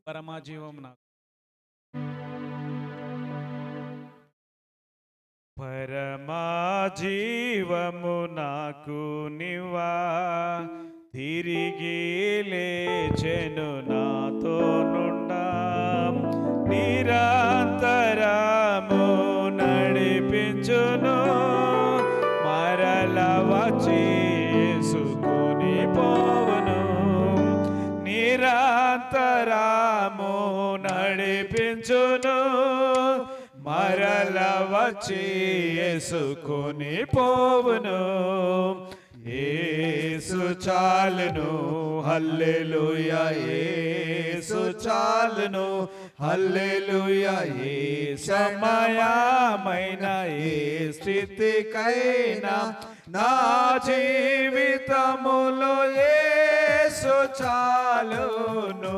పరమాజీవం నాకు పరమాజీవము నాకు నివా తిరిగి లేచెను నాతో నుండా నిరంతరము నడిపించును మరల వచ్చి యేసుకుని పోవును నిరంతరము నడిపించును మరల వచ్చి యేసుకుని పోవును యేసు చాలును హల్లెలూయా యేసు చాలును హల్లెలూయా ఏ సమయమైన ఏ స్థితికైనా నా జీవితములో యేసు చాలును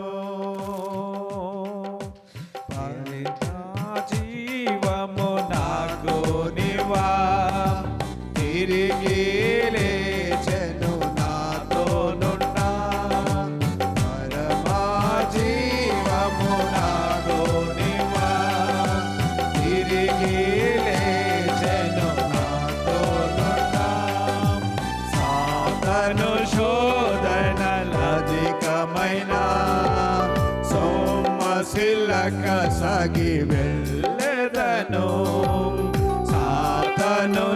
జీవము నాకు నివా తిరిగి లేచెను నాతో నున్నా పరమా జీవము నాకు నివా తిరిగి లేచెను నాతో నున్నా సాతను శోధనలధికమైన సొమ్మసిల్లక సాగి వెళ్ళెదను సాతను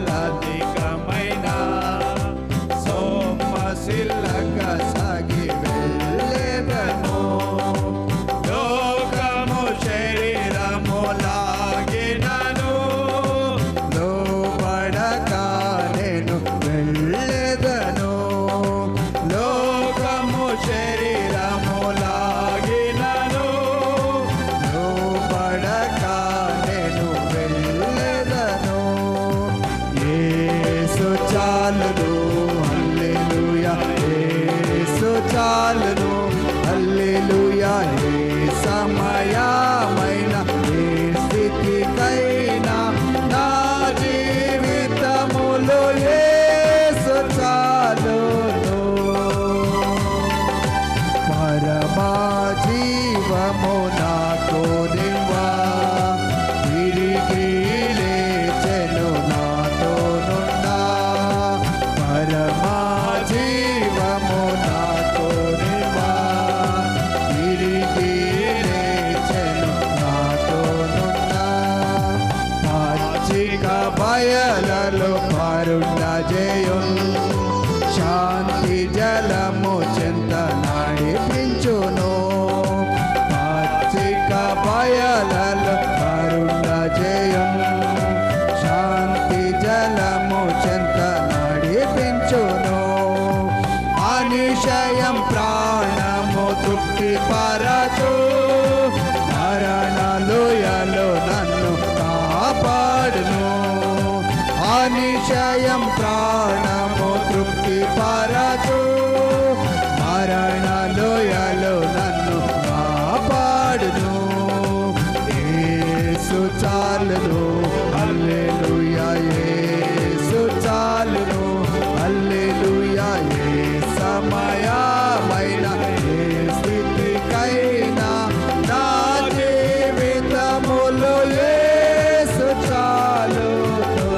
శోధనలధికమైన సొమ్మసిల్లక సాగి వెళ్ళెదను లోకము శరీరము లాగినను లోబడక నేను వెళ్ళెదను లోకము శరీరము లాగినను లోబడక నేను వెళ్ళెదను యేసు చాలును హల్లెలూయా యేసు చాలును హల్లెలూయా ఏ సమయమైన ఏ స్థితికైనా నా జీవితములో యేసు చాలును పరమా జీవము నాకు నివా తిరిగి లేచెను నాతో నుండా పరమా జీవము నాకు నివా తిరిగి లేచెను నాతో నుండా పచ్చిక బయలలో కరుణ జయం శాంతి జలము చెంత నడిపించును పచ్చిక బయలలో కరుణ జయం శాంతి జలము చెంత నడిపించును అనిశయం ప్రాణము తృప్తి పరచు మరణలోయలో నన్ను కాపాడును అనిశయం ప్రాణము తృప్తి పరచు మరణలోయలో నన్ను కాపాడును యేసు చాలును హల్లెలూయా యేసు చాలును హల్లెలూయా ఏ సమయమైన ఏ స్థితికైనా నా జీవితములో యేసు చాలును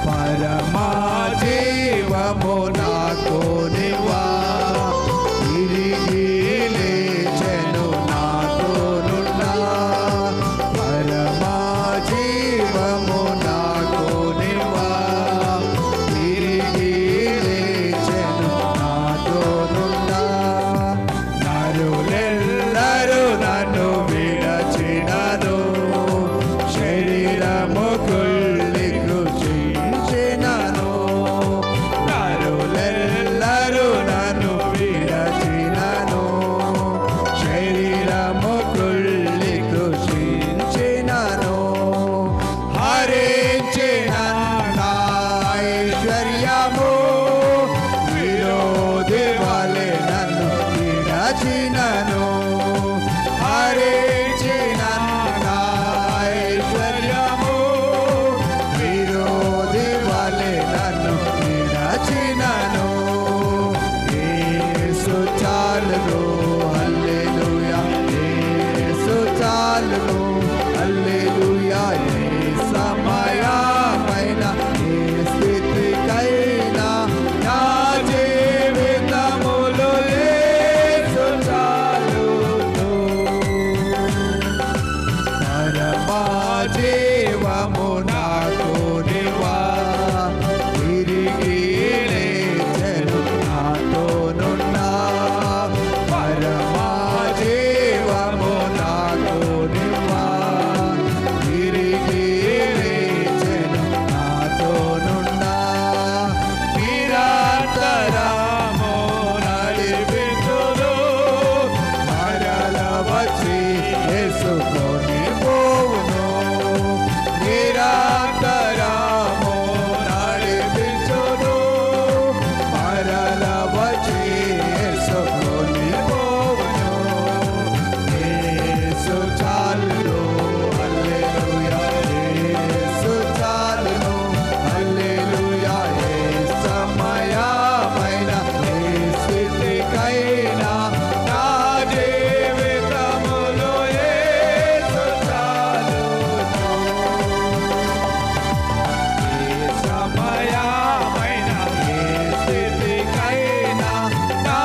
పరమా జీవము నాకు నివా తిరిగి లేచెను నాతో నున్నా చాలును హల్లెలూయా యేసు చాలును హల్లెలూయా ఏ సమయమైన ఏ స్థితికైనా నా జీవితములో యేసు చాలును పరమా జీవము నాకు నివా తిరిగి లేచెను నాతోనున్నా పరమా జీవము నాకు నివా తిరిగి లేచెను నాతోనున్నా నిరంతరము నడిపించును మరల వచ్చి యేసుకొని పోవును నిరంతరము నడిపించును మరల వచ్చి యేసుకొని పోవును యేసు చాలును హల్లెలూయా యేసు చాలును హల్లెలూయా ఏ సమయమైన ఏ స్థితికైనా నా జీవితములో యేసు చాలును ఏ సమయమైన ఏ స్థితికైనా నా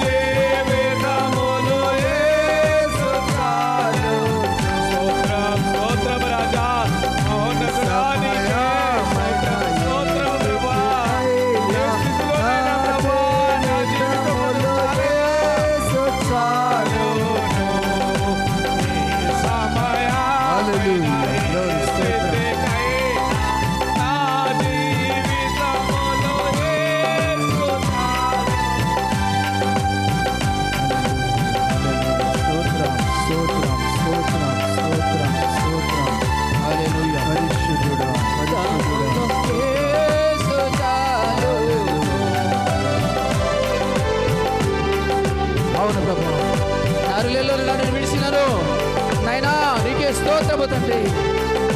జీవితములో యేసు చాలును స్తోత్రం స్తోత్రం రాజా మహోన్నతుడా నీకే స్తోత్రం ప్రభువా ఏ స్థితిలోనైనా ప్రభువా నా జీవితంలో యేసు చాలును ఈ సమయమైన ఏ స్థితికైనా నా జీవితంలో యేసు స్తోత్రం స్తోత్రం స్తోత్రం స్తోత్రం స్తోత్రం హల్లెలూయా పరిశుద్ధుడా అవును ప్రభు నరులలో నన్ను విడిచినను నైనా నీకే స్తోత్రము తండ్రి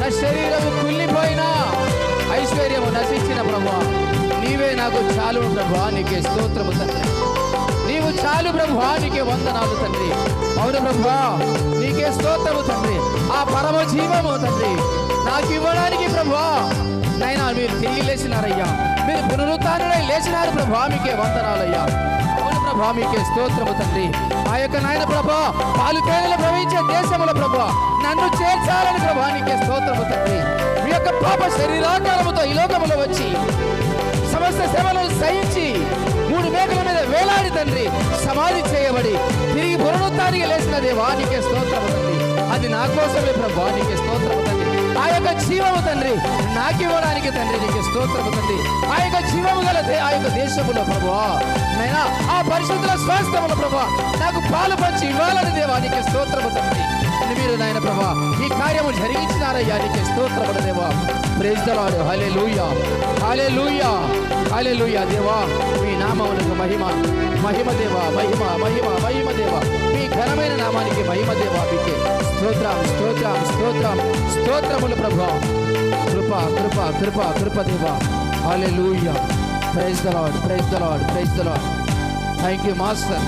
నా శరీరము కుళ్ళిపోయినా ఐశ్వర్యము నశించిన ప్రభు నీవే నాకు చాలు ప్రభు నీకే స్తోత్రము తండ్రి నీవు చాలు ప్రభు నీకే వందనాలు తండ్రి అవును ప్రభు నీకే స్తోత్రము తండ్రి ఆ పరమ జీవము తండ్రి నాకు ఇవ్వడానికి ప్రభు నైనా మీరు తిరిగి లేచినారయ్యా మీరు పునరుత్థానుడై లేచినారు ప్రభు మీకే వందనాలయ్యా అవును ప్రభా మీకే స్తోత్రము తండ్రి ఆ యొక్క నాయన ప్రభా పాలు తేనెలు ప్రవహించే దేశముల ప్రభా నన్ను చేర్చాలని ప్రభా నీకే స్తోత్రము తండ్రి మీ యొక్క పాప శరీరాకారముతో ఈ లోకములో వచ్చి సమస్త శ్రమలను సహించి 3 మేకల మీద వేలాడి తండ్రి సమాధి చేయబడి తిరిగి పునరుత్థానికి లేచిన దేవా నీకే స్తోత్రము తండ్రి అది నా కోసమే ప్రభా నీకే స్తోత్రము తండ్రి ఆ యొక్క జీవము తండ్రి నాకివ్వడానికి తండ్రి నీకే స్తోత్రము తండ్రి ఆ యొక్క జీవము గల ఆ యొక్క దేశములో ప్రభువా నైనా ఆ పరిశుద్ధుల స్వాస్థ్యముల ప్రభా నాకు పాలు పంచి ఇవ్వాలని దేవా నీకే స్తోత్రము తండ్రి మీరు నాయన ప్రభా ఈ కార్యము జరిగించినారయ్యా నీకే స్తోత్రముల దేవా ప్రైజ్ ది లార్డ్ హల్లెలూయా హల్లెలూయా హల్లెలూయా దేవా మీ నామమునకు మహిమ మహిమ దేవా మహిమ మహిమ మహిమ దేవా మీ ఘనమైన నామానికి మహిమ దేవా మీకే స్తోత్రం స్తోత్రం స్తోత్రం స్తోత్రములు ప్రభువా కృప కృప కృప కృప దేవా హల్లెలూయా praise the Lord praise the Lord praise the Lord thank you master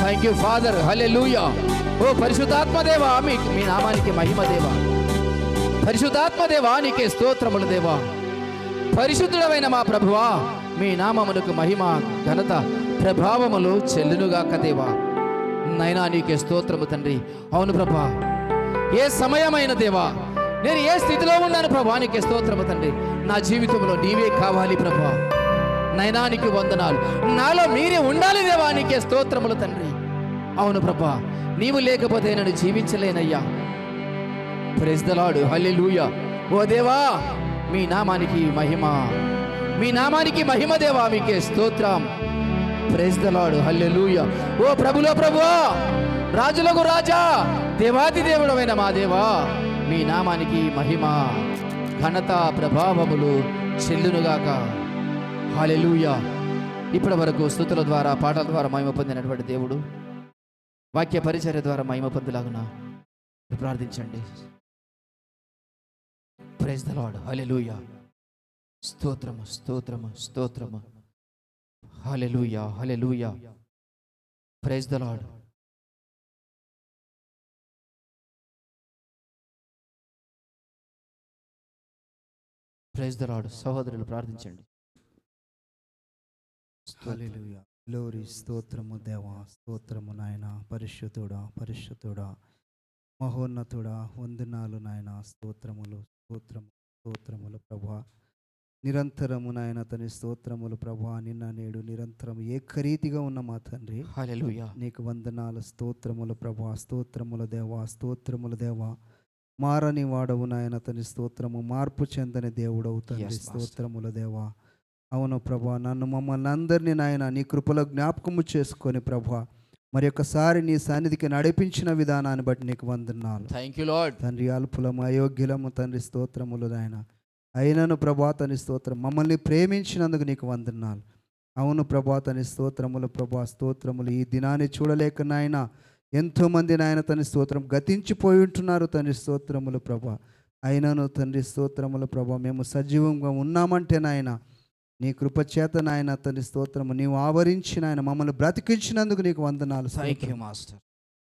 thank you father హల్లెలూయా ఓ పరిశుద్ధాత్మ దేవా మీ నామానికి మహిమ దేవా పరిశుద్ధాత్మ దేవా నీకే స్తోత్రములు దేవా పరిశుద్ధుడమైన మా ప్రభువా మీ నామమునకు మహిమ ఘనత ప్రభావములు చెల్లునుగాక దేవా నైనా నీకే స్తోత్రము తండ్రి అవును ప్రభా ఏ సమయమైన దేవా నేను ఏ స్థితిలో ఉన్నాను ప్రభా నీకే స్తోత్రము తండ్రి నా జీవితంలో నీవే కావాలి ప్రభా నైనా నీకు వందనాలు నాలో మీరే ఉండాలి దేవా నీకే స్తోత్రములు తండ్రి అవును ప్రభా నీవు లేకపోతే నన్ను జీవించలేనయ్యా ప్రైజ్ ది లార్డ్ హల్లెలూయా ఓ దేవా మీ నామానికి మహిమ మీ నామానికి మహిమ దేవా మీకే స్తోత్రం ప్రైజ్ ది లార్డ్ హల్లెలూయా ఓ ప్రభులో ప్రభువా రాజులకు రాజా దేవాది దేవుడమైన మా దేవా మీ నామానికి మహిమ ఘనత ప్రభావములు చెల్లునుగాక హల్లెలూయా ఇప్పటి వరకు స్తుతుల ద్వారా పాటల ద్వారా మహిమ పొందినటువంటి దేవుడు వాక్య పరిచర్య ద్వారా మహిమ పొందులాగున ప్రార్థించండి ప్రైజ్ ది లార్డ్ హల్లెలూయా స్తోత్రము స్తోత్రము స్తోత్రము హల్లెలూయా హల్లెలూయా praise the Lord. Praise the Lord. సహోదరులు ప్రార్థించండి. హల్లెలూయా. గ్లోరీ. స్తోత్రము దేవా, స్తోత్రము నాయన. పరిశుద్ధుడా, పరిశుద్ధుడా, మహోన్నతుడా, వందనాలు నాయన. స్తోత్రములు, స్తోత్రము, స్తోత్రములు ప్రభా. నిరంతరము నాయన తని స్తోత్రములు ప్రభా. నిన్న నేడు నిరంతరం ఏకరీతిగా ఉన్న మా తండ్రి, హల్లెలూయా. నీకు వందనాలు. స్తోత్రములు ప్రభా, స్తోత్రముల దేవా, స్తోత్రముల దేవా. మారని వాడవు నాయన తని స్తోత్రము. మార్పు చెందని దేవుడవు తండ్రి. Yes, Master. స్తోత్రముల దేవా. అవును ప్రభా, నన్ను మమ్మల్ని అందరినీ నాయన నీ కృపలో జ్ఞాపకము చేసుకొని ప్రభా మరి ఒక్కసారి నీ సన్నిధికి నడిపించిన విధానాన్ని బట్టి నీకు వందనాలు థ్యాంక్ యూ లార్డ్. తండ్రి. అల్పులము, అయోగ్యులము తండ్రి, స్తోత్రములు నాయన. అయినను ప్రభా తని స్తోత్రం. మమ్మల్ని ప్రేమించినందుకు నీకు వందనాలు. అవును ప్రభా తని స్తోత్రములు ప్రభా, స్తోత్రములు. ఈ దినాన్ని చూడలేక నాయన ఎంతోమంది నాయన తని స్తోత్రం గతించిపోయి ఉంటున్నారు తండ్రి. స్తోత్రములు ప్రభా. అయినను తండ్రి స్తోత్రములు ప్రభా, మేము సజీవంగా ఉన్నామంటే నాయన నీ కృపచేత నాయన తండ్రి స్తోత్రము. నీవు ఆవరించి నాయన మమ్మల్ని బ్రతికించినందుకు నీకు వందనాలు. Thank you master.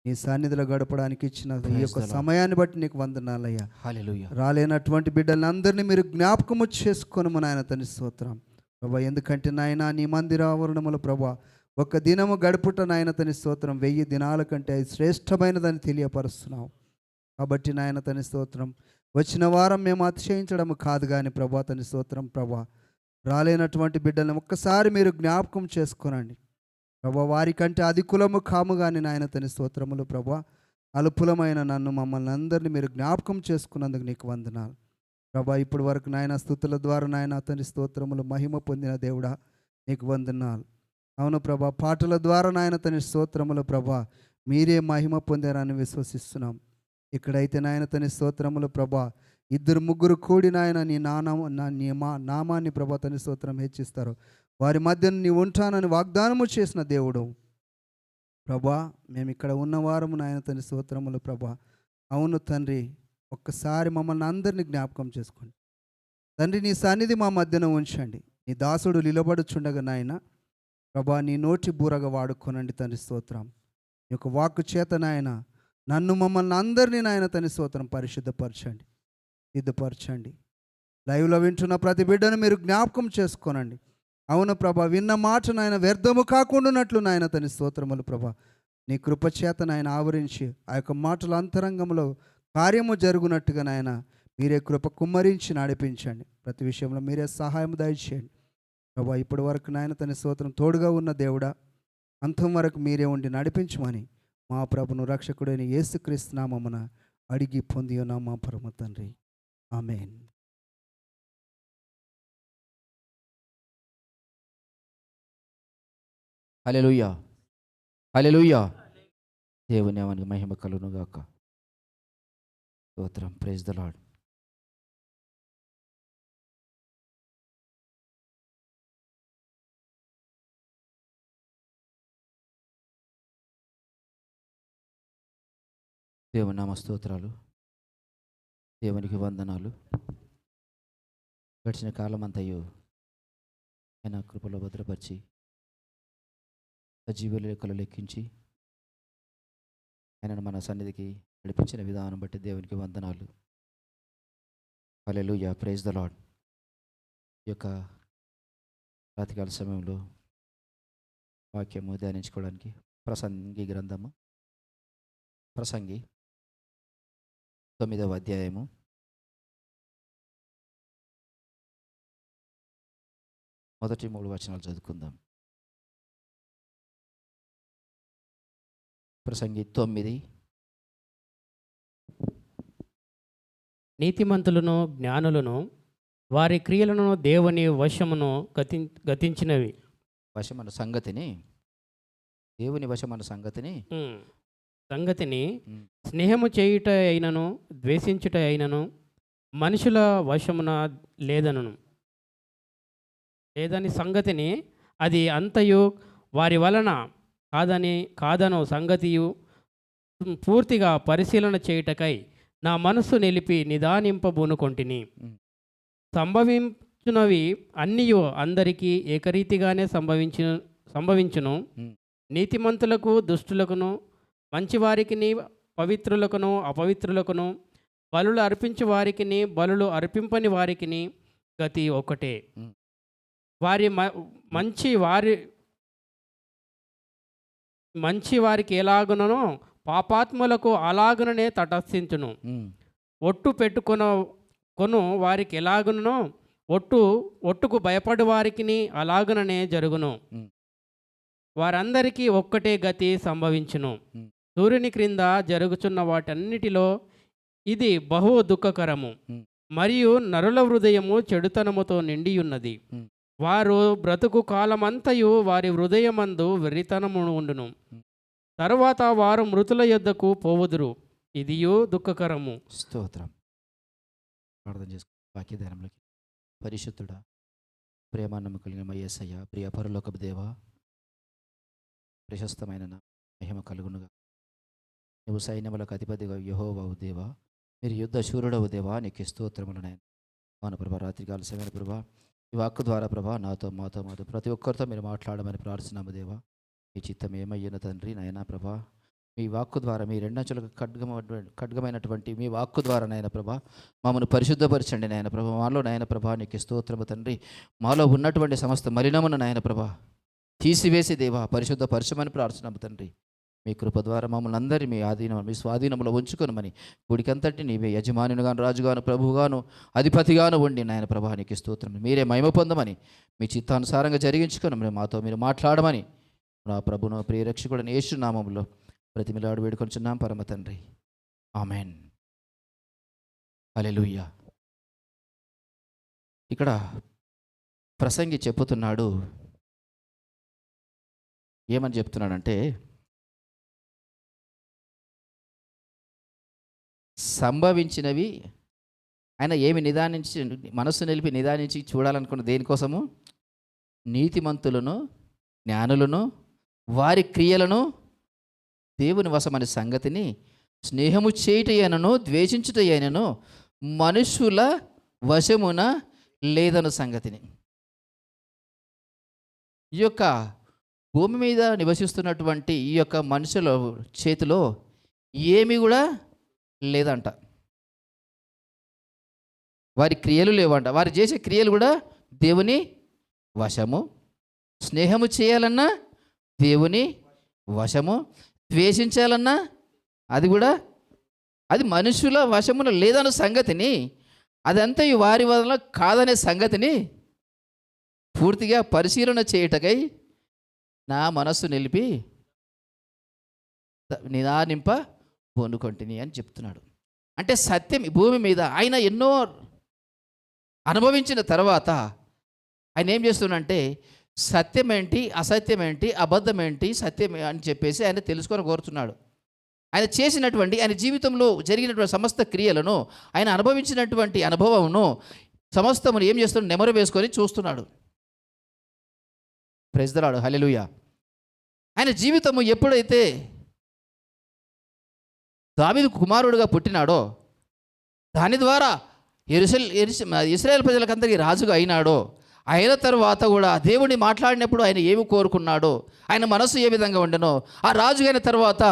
నీ సన్నిధిలో గడపడానికి ఇచ్చిన ఈ Praise యొక్క the Lord. సమయాన్ని బట్టి నీకు వందనాలయ్యా. హల్లెలూయా. రాలేనటువంటి బిడ్డలందరినీ మీరు జ్ఞాపకము చేసుకొనుము నాయన తండ్రి స్తోత్రం ప్రభా. ఎందుకంటే నాయన నీ మందిర ఆవరణములు ప్రభా ఒక్క దినము గడుపుట నాయన తండ్రి స్తోత్రం 1000 దినాల కంటే అది శ్రేష్టమైనదని తెలియపరుస్తున్నావు. కాబట్టి నాయన తండ్రి స్తోత్రం వచ్చిన వారం మేము అతిశయించడం కాదు కానీ ప్రభా తండ్రి స్తోత్రం ప్రభా, రాలేనటువంటి బిడ్డలను ఒక్కసారి మీరు జ్ఞాపకం చేసుకోనండి ప్రభా. వారికంటే అధికులము కాము కానీ నాయన తండ్రి స్తోత్రములు ప్రభా. అల్పులమైన నన్ను మమ్మల్ని అందరినీ మీరు జ్ఞాపకం చేసుకున్నందుకు నీకు వందనాలు ప్రభా. ఇప్పుడు వరకు నాయన స్తుతుల ద్వారా నాయన తండ్రి స్తోత్రములు మహిమ పొందిన దేవుడా నీకు వందనాలు. అవును ప్రభా, పాటల ద్వారా నాయన తండ్రి స్తోత్రములు ప్రభా మీరే మహిమ పొందారని విశ్వసిస్తున్నాం. ఇక్కడైతే నాయన తండ్రి స్తోత్రములు ప్రభా 2-3 కూడి నాయన నీ నామాన్ని ప్రభా తండ్రి స్తోత్రం హెచ్చిస్తారు. వారి మధ్య నీ ఉంటానని వాగ్దానము చేసిన దేవుడు ప్రభా. మేము ఇక్కడ ఉన్నవారము నాయన తండ్రి స్తోత్రములు ప్రభా. అవును తండ్రి, ఒక్కసారి మమ్మల్ని అందరినీ జ్ఞాపకం చేసుకోండి తండ్రి. నీ సన్నిధి మా మధ్యన ఉంచండి. నీ దాసుడు నిలబడుచుండగా నాయన ప్రభా నీ నోటి బూరగా వాడుకోనండి తండ్రి స్తోత్రం. నీ యొక్క వాక్కు చేత నాయన నన్ను మమ్మల్ని అందరినీ నాయన తండ్రి స్తోత్రం పరిశుద్ధపరచండి, సిద్ధపరచండి. లైవ్లో వింటున్న ప్రతి బిడ్డను మీరు జ్ఞాపకం చేసుకోనండి. అవును ప్రభా, విన్న మాట నాయన వ్యర్థము కాకుండానట్లు నాయన తండ్రి స్తోత్రములు ప్రభా. నీ కృపచేత నాయన ఆవరించి ఆ యొక్క మాటల అంతరంగంలో కార్యము జరుగునట్టుగా నాయన మీరే కృప కుమ్మరించి నడిపించండి. ప్రతి విషయంలో మీరే సహాయం దయచేయండి ప్రభా. ఇప్పటి వరకు నాయన తండ్రి స్తోత్రం తోడుగా ఉన్న దేవుడా అంతం వరకు మీరే ఉండి నడిపించమని మా ప్రభును రక్షకుడైన యేసుక్రీస్తు నామమున అడిగి పొంది ఉన్నాం మా పరమ తండ్రి. ఆమేన్. హల్లెలూయా. హల్లెలూయా. దేవుని నామానికి మహిమ కలుగును గాక. స్తోత్రం. Praise the Lord. దేవుని నామ స్తోత్రాలు. దేవునికి వందనాలు. గడిచిన కాలం అంతయు ఆయన కృపలో భద్రపరిచి సజీవ లెక్కలు లెక్కించి ఆయనను మన సన్నిధికి నడిపించిన విధానం బట్టి దేవునికి వందనాలు. హల్లెలూయా. Praise the Lord. ఈ యొక్క రాత్రికాల సమయంలో వాక్యము ధ్యానించుకోవడానికి ప్రసంగి గ్రంథము ప్రసంగి 9వ అధ్యాయము 1-3 వచనాలు చదువుకుందాం. ప్రసంగి 9. నీతిమంతులను జ్ఞానులను వారి క్రియలను దేవుని వశమును గతించినవి. వశమన్న సంగతిని దేవుని వశమన్న సంగతిని సంగతిని స్నేహము చేయుట అయినను ద్వేషించుట అయినను మనుషుల వశమున లేదని సంగతిని అది అంతయు వారి వలన కాదను సంగతియు పూర్తిగా పరిశీలన చేయుటకై నా మనస్సు నిలిపి నిదానింపబూనుకొంటిని. సంభవించునవి అన్నియు అందరికీ ఏకరీతిగానే సంభవించును. నీతిమంతులకు దుష్టులకును, మంచివారికిని పవిత్రులకును అపవిత్రులకును, బలులు అర్పించు వారికిని బలులు అర్పింపని వారికిని గతి ఒకటే. ఉమ్. వారి మంచి వారికి ఎలాగునో పాపాత్ములకు అలాగుననే తటస్థించును. ఒట్టు కొను వారికి ఎలాగునో ఒట్టుకు భయపడు వారికిని అలాగుననే జరుగును. ఉమ్. వారందరికీ ఒక్కటే గతి సంభవించును. ఉమ్. సూర్యుని క్రింద జరుగుచున్న వాటన్నిటిలో ఇది బహు దుఃఖకరము. ఉమ్. మరియు నరుల హృదయము చెడుతనముతో నిండియున్నది. ఉమ్. వారు బ్రతుకు కాలమంతయు వారి హృదయమందు వెర్రితనము ఉండును. తరువాత వారు మృతుల యొద్దకు పోవుదురు. ఇదియు దుఃఖకరము. స్తోత్రం. ప్రార్థన చేసుకో వాక్యధ్యానంలోకి. పరిశుద్ధుడా, ప్రేమ నమ్మకలిగిన మా యేసయ్య, ప్రియ పరలోకపు దేవా, ప్రశస్తమైన నా మహిమ కలుగునుగా. నువ్వు సైన్యములకు అధిపతిగా యెహోవావు దేవా, మీరు యుద్ధ శూరుడవు దేవా, నీకు స్తోత్రములు నాయన. అవును ప్రభా, రాత్రికాల సమయం ప్రభా, ఈ వాక్కు ద్వారా ప్రభా మాతో ప్రతి ఒక్కరితో మీరు మాట్లాడమని ప్రార్థిస్తున్నాము దేవా. మీ చిత్తం ఏమయ్యిన తండ్రి నాయనా ప్రభా, మీ వాక్కు ద్వారా మీ రెండంచులకు ఖడ్గమైనటువంటి మీ వాక్కు ద్వారా నాయన ప్రభా మమ్మల్ని పరిశుద్ధపరచండి నాయన ప్రభా. మాలో నాయన ప్రభా నీకు స్తోత్రము తండ్రి. మాలో ఉన్నటువంటి సమస్త మలినమును నాయన ప్రభా తీసివేసి దేవా పరిశుద్ధపరచమని ప్రార్థిస్తున్నాము తండ్రి. మీ కృప ద్వారా మమ్మల్ని అందరి మీ స్వాధీనంలో ఉంచుకొనమని, గుడికంతటి నీవే యజమానునిగాను, రాజుగాను, ప్రభువుగాను, అధిపతిగాను ఉండి నాయన ప్రభా నీకు స్తోత్రం. మీరే మహిమ పొందమని, మీ చిత్తానుసారంగా జరిగించుకొని మాతో మీరు మాట్లాడమని నా ప్రభును ప్రియరక్షకుడని యేసు నామములో ప్రతిమిలాడు వేడుకొంచున్నాం పరమ తండ్రి. ఆమెన్. హల్లెలూయా. ఇక్కడ ప్రసంగి చెప్పుతున్నాడు, ఏమని చెప్తున్నాడంటే, సంభవించినవి ఆయన ఏమి నిదానించి మనస్సు నిలిపి నిదానించి చూడాలనుకున్న దేనికోసము? నీతిమంతులను, జ్ఞానులను, వారి క్రియలను దేవుని వశమనే సంగతిని స్నేహము చేయుటయైనను ద్వేషించుటయైనను మనుషుల వశమున లేదన్న సంగతిని. ఈ యొక్క భూమి మీద నివసిస్తున్నటువంటి ఈ యొక్క మనుషుల చేతిలో ఏమి కూడా లేదంట. వారి క్రియలు లేవంట. వారు చేసే క్రియలు కూడా దేవుని వశము. స్నేహము చేయాలన్నా దేవుని వశము, ద్వేషించాలన్నా అది కూడా అది మనుషుల వశమున లేదన్న సంగతిని, అదంతా వారి వల్ల కాదనే సంగతిని పూర్తిగా పరిశీలన చేయుటకై నా మనస్సు నిలిపి నిదానింప పొందుకొంటిని అని చెప్తున్నాడు. అంటే సత్యం ఈ భూమి మీద ఆయన ఎన్నో అనుభవించిన తర్వాత ఆయన ఏం చేస్తున్నాడంటే సత్యం ఏంటి, అసత్యం ఏంటి, అబద్ధం ఏంటి, సత్యం అని చెప్పేసి ఆయన తెలుసుకొని కోరుతున్నాడు. ఆయన చేసినటువంటి ఆయన జీవితంలో జరిగినటువంటి సమస్త క్రియలను, ఆయన అనుభవించినటువంటి అనుభవమును సమస్తమును ఏం చేస్తున్నాడు? నెమరు వేసుకొని చూస్తున్నాడు. Praise the Lord. హల్లెలూయా. ఆయన జీవితము ఎప్పుడైతే దావీదు కుమారుడుగా పుట్టినాడో, దాని ద్వారా ఇశ్రాయేల్ ప్రజలకందరికీ రాజుగా అయినాడో, అయిన తర్వాత కూడా దేవుడిని మాట్లాడినప్పుడు ఆయన ఏమి కోరుకున్నాడో, ఆయన మనసు ఏ విధంగా ఉండనో, ఆ రాజు అయిన తర్వాత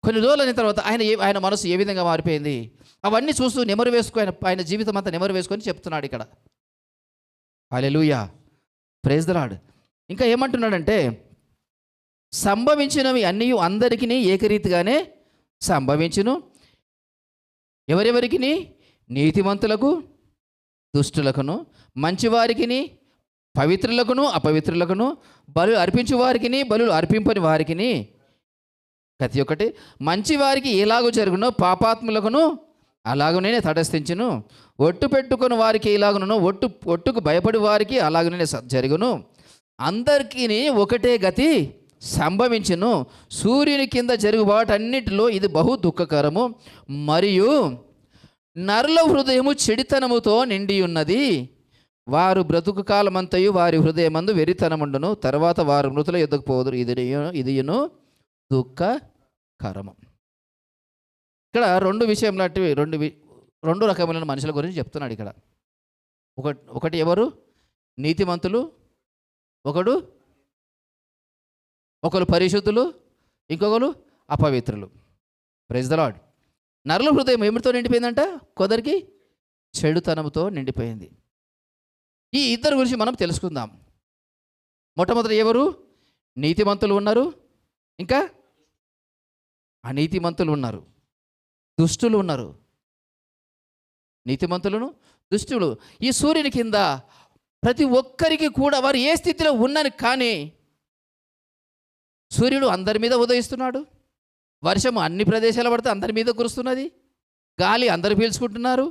కొన్ని రోజులైన తర్వాత ఆయన మనసు ఏ విధంగా మారిపోయింది, అవన్నీ చూస్తూ నెమరు వేసుకొని ఆయన జీవితం అంతా నెమరు వేసుకొని చెప్తున్నాడు ఇక్కడ. హల్లెలూయా. Praise the Lord. ఇంకా ఏమంటున్నాడంటే, సంభవించినవి అన్నీ అందరికీ ఏకరీతిగానే సంభవించును. ఎవరెవరికి? నీతిమంతులకు, దుష్టులకును, మంచివారికిని, పవిత్రులకును, అపవిత్రులకును, బలు అర్పించు వారికిని, బలు అర్పింపని వారికిని. ప్రతి ఒక్కటి మంచివారికి ఎలాగో జరుగునో పాపాత్ములకును అలాగనే తటస్థించును. ఒట్టు పెట్టుకుని వారికి ఎలాగునో ఒట్టుకు భయపడి వారికి అలాగనే జరుగును. అందరికీ ఒకటే గతి సంభవించును. సూర్యుని కింద జరుగు వాటన్నిటిలో ఇది బహు దుఃఖకరము. మరియు నరుల హృదయము చెడితనముతో నిండి ఉన్నది. వారు బ్రతుకు కాలమంతయు వారి హృదయమందు వెరితనముండును. తర్వాత వారు మృతుల యొద్దకు పోదురు. ఇదియును దుఃఖకరము. ఇక్కడ రెండు విషయం లాంటివి, రెండు రకములైన మనుషుల గురించి చెప్తున్నాడు ఇక్కడ. ఒకటి ఎవరు? నీతిమంతులు, ఒకడు ఒకరు పరిశుద్ధులు, ఇంకొకరు అపవిత్రులు. Praise the lord. నరుల హృదయం ఏమిటితో నిండిపోయిందంట? కొందరికి చెడుతనంతో నిండిపోయింది. ఈ ఇద్దరు గురించి మనం తెలుసుకుందాం. మొట్టమొదటి ఎవరు? నీతిమంతులు ఉన్నారు, ఇంకా అనీతిమంతులు ఉన్నారు, దుష్టులు ఉన్నారు. నీతిమంతులను, దుష్టులు. ఈ సూర్యుని కింద ప్రతి ఒక్కరికి కూడా వారు ఏ స్థితిలో ఉన్నని, కానీ సూర్యుడు అందరి మీద ఉదయిస్తున్నాడు, వర్షము అన్ని ప్రదేశాల పడితే అందరి మీద కురుస్తున్నది, గాలి అందరు పీల్చుకుంటున్నారు.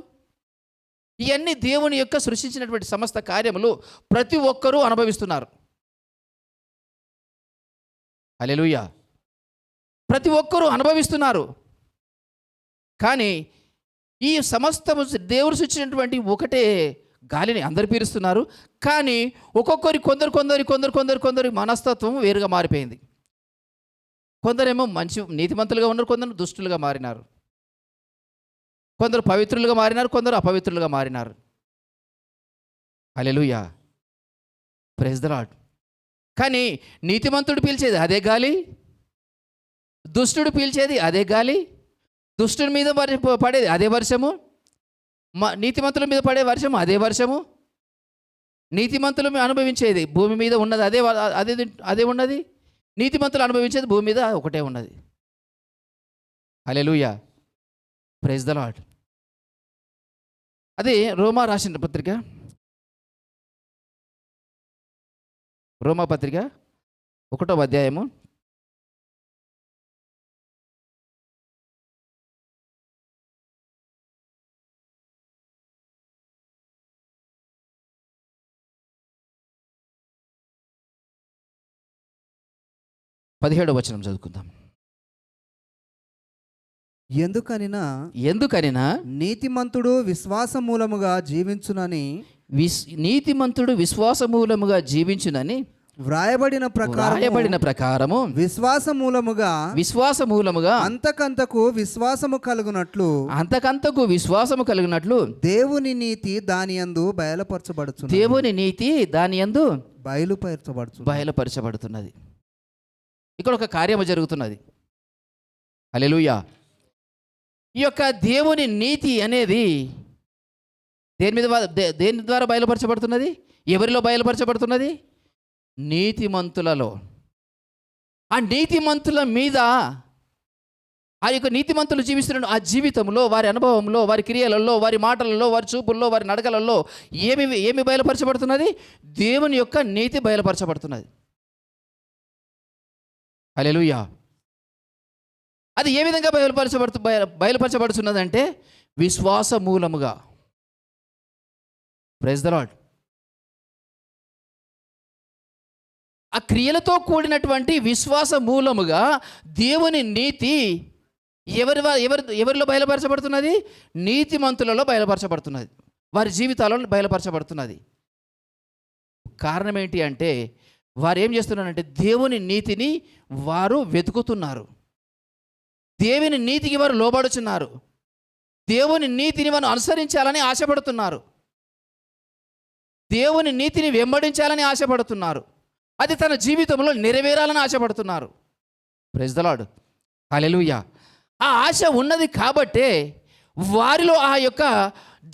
ఇవన్నీ దేవుని యొక్క సృష్టించినటువంటి సమస్త కార్యములు ప్రతి ఒక్కరూ అనుభవిస్తున్నారు. హల్లెలూయా. ప్రతి ఒక్కరూ అనుభవిస్తున్నారు. కానీ ఈ సమస్తము దేవుడు సృష్టించినటువంటి ఒకటే గాలిని అందరు పీలుస్తున్నారు. కానీ ఒక్కొక్కరి కొందరు మనస్తత్వం వేరుగా మారిపోయింది. కొందరేమో మంచి నీతిమంతులుగా ఉన్నారు, కొందరు దుష్టులుగా మారినారు. కొందరు పవిత్రులుగా మారినారు, కొందరు అపవిత్రులుగా మారినారు. హల్లెలూయా. Praise the Lord. కానీ నీతిమంతుడు పీల్చేది అదే గాలి, దుష్టుడు పీల్చేది అదే గాలి, దుష్టుడి మీద పడేది అదే వర్షము, నీతిమంతుల మీద పడే వర్షము అదే వర్షము. నీతిమంతులు అనుభవించేది భూమి మీద ఉన్నది అదే అదే అదే ఉన్నది, నీతిమంతులు అనుభవించేది భూమి మీద ఒకటే ఉన్నది. హల్లెలూయా. Praise the Lord. అదే రోమా రాసిన పత్రిక, రోమా పత్రిక 1వ అధ్యాయము 17వ వచనం చదువుకుందాం. ఎందుకనినా నీతిమంతుడు విశ్వాస మూలముగా జీవించునని వ్రాయబడిన ప్రకారము విశ్వాస మూలముగా అంతకంతకు విశ్వాసము కలుగునట్లు దేవుని నీతి దాని యందు బయలుపరచబడుతున్నది. ఇక్కడ ఒక కార్యము జరుగుతున్నది. హల్లెలూయా. ఈ యొక్క దేవుని నీతి అనేది దేని ద్వారా బయలుపరచబడుతున్నది? ఎవరిలో బయలుపరచబడుతున్నది? నీతిమంతులలో. ఆ నీతిమంతుల మీద, ఆ యొక్క నీతిమంతులు జీవిస్తున్న ఆ జీవితంలో, వారి అనుభవంలో, వారి క్రియలలో, వారి మాటలలో, వారి చూపుల్లో, వారి నడకలలో ఏమి బయలుపరచబడుతున్నది? దేవుని యొక్క నీతి బయలుపరచబడుతున్నది. హల్లెలూయా. అది ఏ విధంగా బయలుపరచబడుతున్నదంటే విశ్వాస మూలముగా. Praise the Lord. ఆ క్రియలతో విశ్వాస మూలముగా దేవుని నీతి ఎవరిలో బయలుపరచబడుతున్నది? నీతిమంతులలో బయలుపరచబడుతున్నది, వారి జీవితాలలో బయలుపరచబడుతున్నది. కారణం ఏంటి అంటే, వారు ఏం చేస్తున్నారంటే దేవుని నీతిని వారు వెతుకుతున్నారు, దేవుని నీతికి వారు లోబడుచున్నారు, దేవుని నీతిని వారు అనుసరించాలని ఆశపడుతున్నారు, దేవుని నీతిని వెంబడించాలని ఆశపడుతున్నారు, అది తన జీవితంలో నెరవేరాలని ఆశపడుతున్నారు. Praise the Lord. హల్లెలూయా. ఆ ఆశ ఉన్నది కాబట్టే వారిలో ఆ యొక్క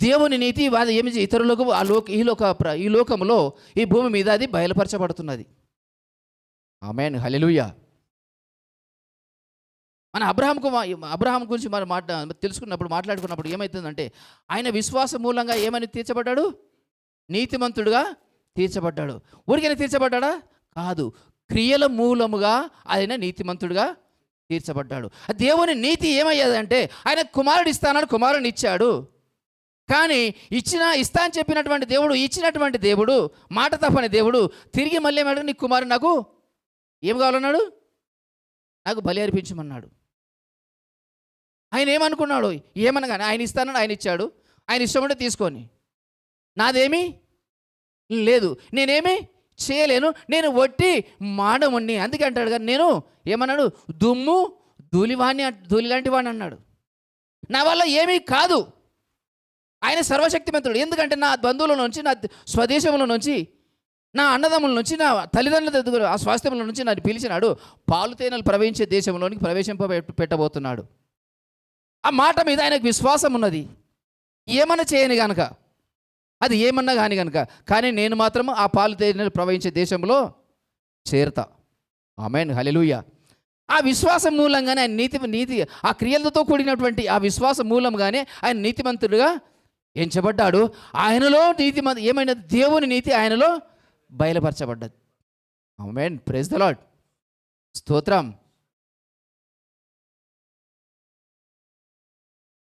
దేవుని నీతి వారి ఏమి ఇతరులకు ఈ లోకంలో, ఈ భూమి మీద అది బయలుపరచబడుతున్నది. ఆమేన్. హల్లెలూయా. మన అబ్రహాం గురించి మనం మాట్లాడుకున్నప్పుడు ఏమవుతుందంటే, ఆయన విశ్వాస మూలంగా ఏమని తీర్చబడ్డాడు? నీతిమంతుడుగా తీర్చబడ్డాడు. ఊరికైనా తీర్చబడ్డాడా? కాదు, క్రియల మూలముగా ఆయన నీతిమంతుడుగా తీర్చబడ్డాడు. దేవుని నీతి ఏమయ్యేదంటే, ఆయన కుమారుడు ఇస్తానని కుమారుని ఇచ్చాడు. కానీ ఇస్తా అని చెప్పినటువంటి దేవుడు, ఇచ్చినటువంటి దేవుడు, మాట తప్పని దేవుడు తిరిగి మళ్ళీ ఏమన్నాడు? నీ కుమారుడు నాకు ఏం కావాలన్నాడు? నాకు బలి అర్పించమన్నాడు. ఆయన ఏమనుకున్నాడు? ఏమనగానే ఆయన ఇస్తానని ఆయన ఇచ్చాడు. ఆయన ఇష్టం ఉంటే తీసుకొని, నాదేమీ లేదు, నేనేమీ చేయలేను, నేను వట్టి మానవుణ్ణి. అందుకే అంటాడు కానీ, నేను ఏమన్నాడు? దుమ్ము ధూళి లాంటి వాడిని అన్నాడు. నా వల్ల ఏమీ కాదు. ఆయన సర్వశక్తిమంతుడు. ఎందుకంటే నా బంధువుల నుంచి, నా స్వదేశంలో నుంచి నా అన్నదమ్ముల నుంచి, నా తల్లిదండ్రుల దగ్గర ఆ స్వాస్థ్యముల నుంచి నన్ను పిలిచినాడు, పాలు తేనెలు ప్రవహించే దేశంలోనికి పెట్టబోతున్నాడు. ఆ మాట మీద ఆయనకు విశ్వాసం ఉన్నది. ఏమన్నా చేయని గనక, అది ఏమన్నా కాని గనక, కానీ నేను మాత్రం ఆ పాలు తేనెలు ప్రవహించే దేశంలో చేరతా. ఆమేన్, హల్లెలూయా. ఆ విశ్వాసం మూలంగానే ఆయన నీతి ఆ క్రియలతో కూడినటువంటి ఆ విశ్వాసం మూలంగానే ఆయన నీతిమంతుడుగా ఎంచబడ్డాడు. ఆయనలో ఏమైనా దేవుని నీతి ఆయనలో బయలుపరచబడ్డది. ఆమేన్, ప్రైజ్ ద లార్డ్, స్తోత్రం.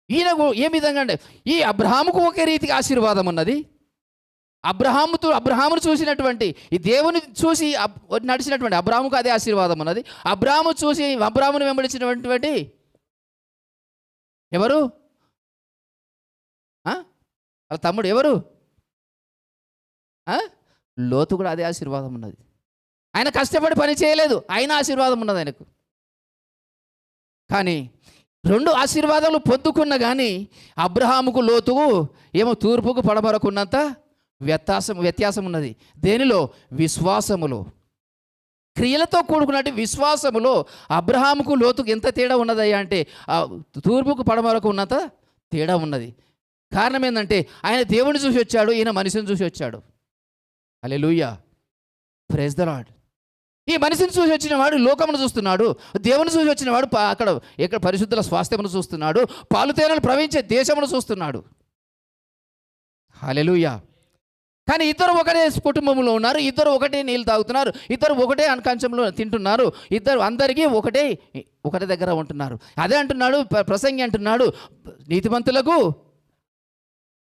ఈయనకు ఏ విధంగా అంటే, ఈ అబ్రహాముకు ఒకే రీతిగా ఆశీర్వాదం ఉన్నది. అబ్రహామును చూసినటువంటి, ఈ దేవుని చూసి నడిచినటువంటి అబ్రహాముకు అదే ఆశీర్వాదం ఉన్నది. అబ్రహామును వెంబడించినటువంటి ఎవరు? వాళ్ళ తమ్ముడు ఎవరు? లోతు కూడా అదే ఆశీర్వాదం ఉన్నది. ఆయన కష్టపడి పని చేయలేదు, ఆయన ఆశీర్వాదం ఉన్నది ఆయనకు. కానీ రెండు ఆశీర్వాదాలు పొందుకున్న కానీ అబ్రహాముకు లోతుకు ఏమో తూర్పుకు పడమరకున్నంత వ్యత్యాసం ఉన్నది. దేనిలో? విశ్వాసములో. క్రియలతో కూడుకున్నట్టు విశ్వాసములో అబ్రహాముకు లోతుకు ఎంత తేడా ఉన్నదయ్యా అంటే తూర్పుకు పడమరకు ఉన్నంత తేడా ఉన్నది. కారణం ఏంటంటే ఆయన దేవుని చూసి వచ్చాడు, ఈయన మనిషిని చూసి వచ్చాడు. హల్లెలూయా, ప్రైజ్ ద లార్డ్. ఈ మనిషిని చూసి వచ్చిన వాడు లోకమును చూస్తున్నాడు, దేవుని చూసి వచ్చిన వాడు ఎక్కడ పరిశుద్ధుల స్వాస్థ్యమును చూస్తున్నాడు, పాలు తేనెలు ప్రవహించే దేశమును చూస్తున్నాడు. హల్లెలూయా. కానీ ఇద్దరు ఒకటే కుటుంబంలో ఉన్నారు, ఇద్దరు ఒకటే నీళ్ళు తాగుతున్నారు, ఇద్దరు ఒకటే కంచంలో తింటున్నారు, ఇద్దరు అందరికీ ఒకటే దగ్గర ఉంటున్నారు. అదే అంటున్నాడు ప్రసంగి, అంటున్నాడు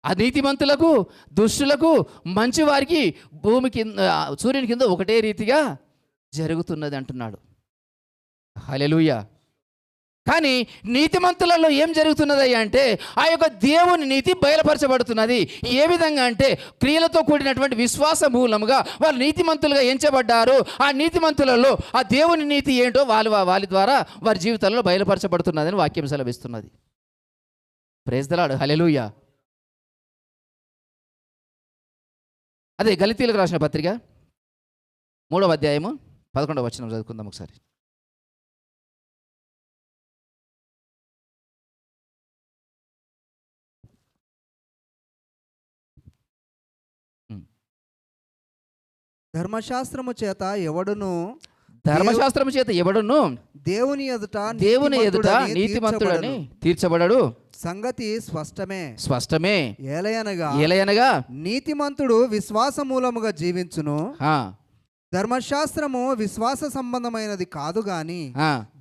అనీతిమంతులకు దుష్టులకు మంచి వారికి భూమి కింద సూర్యుని కింద ఒకటే రీతిగా జరుగుతున్నది అంటున్నాడు. హల్లెలూయా. కానీ నీతిమంతులలో ఏం జరుగుతున్నది అంటే ఆ యొక్క దేవుని నీతి బయలుపరచబడుతున్నది. ఏ విధంగా అంటే క్రియలతో కూడినటువంటి విశ్వాస మూలముగా వాళ్ళు నీతిమంతులుగా ఎంచబడ్డారు. ఆ నీతిమంతులలో ఆ దేవుని నీతి ఏంటో వాళ్ళ ద్వారా వారి జీవితాల్లో బయలుపరచబడుతున్నదని వాక్యం సెలవిస్తున్నది. ప్రైజ్ ద లార్డ్, హల్లెలూయా. అదే గలితీలకు రాసిన పత్రిక 3వ అధ్యాయము 11వ వచనం చదువుకుందాం ఒకసారి. ధర్మశాస్త్రము చేత ఎవడును దేవుని ఎదుట నీతిమంతుడని తీర్చబడడు సంగతి స్పష్టమే. ఏలయనగా నీతిమంతుడు విశ్వాస మూలముగా జీవించును. ధర్మశాస్త్రము విశ్వాస సంబంధమైనది కాదు గాని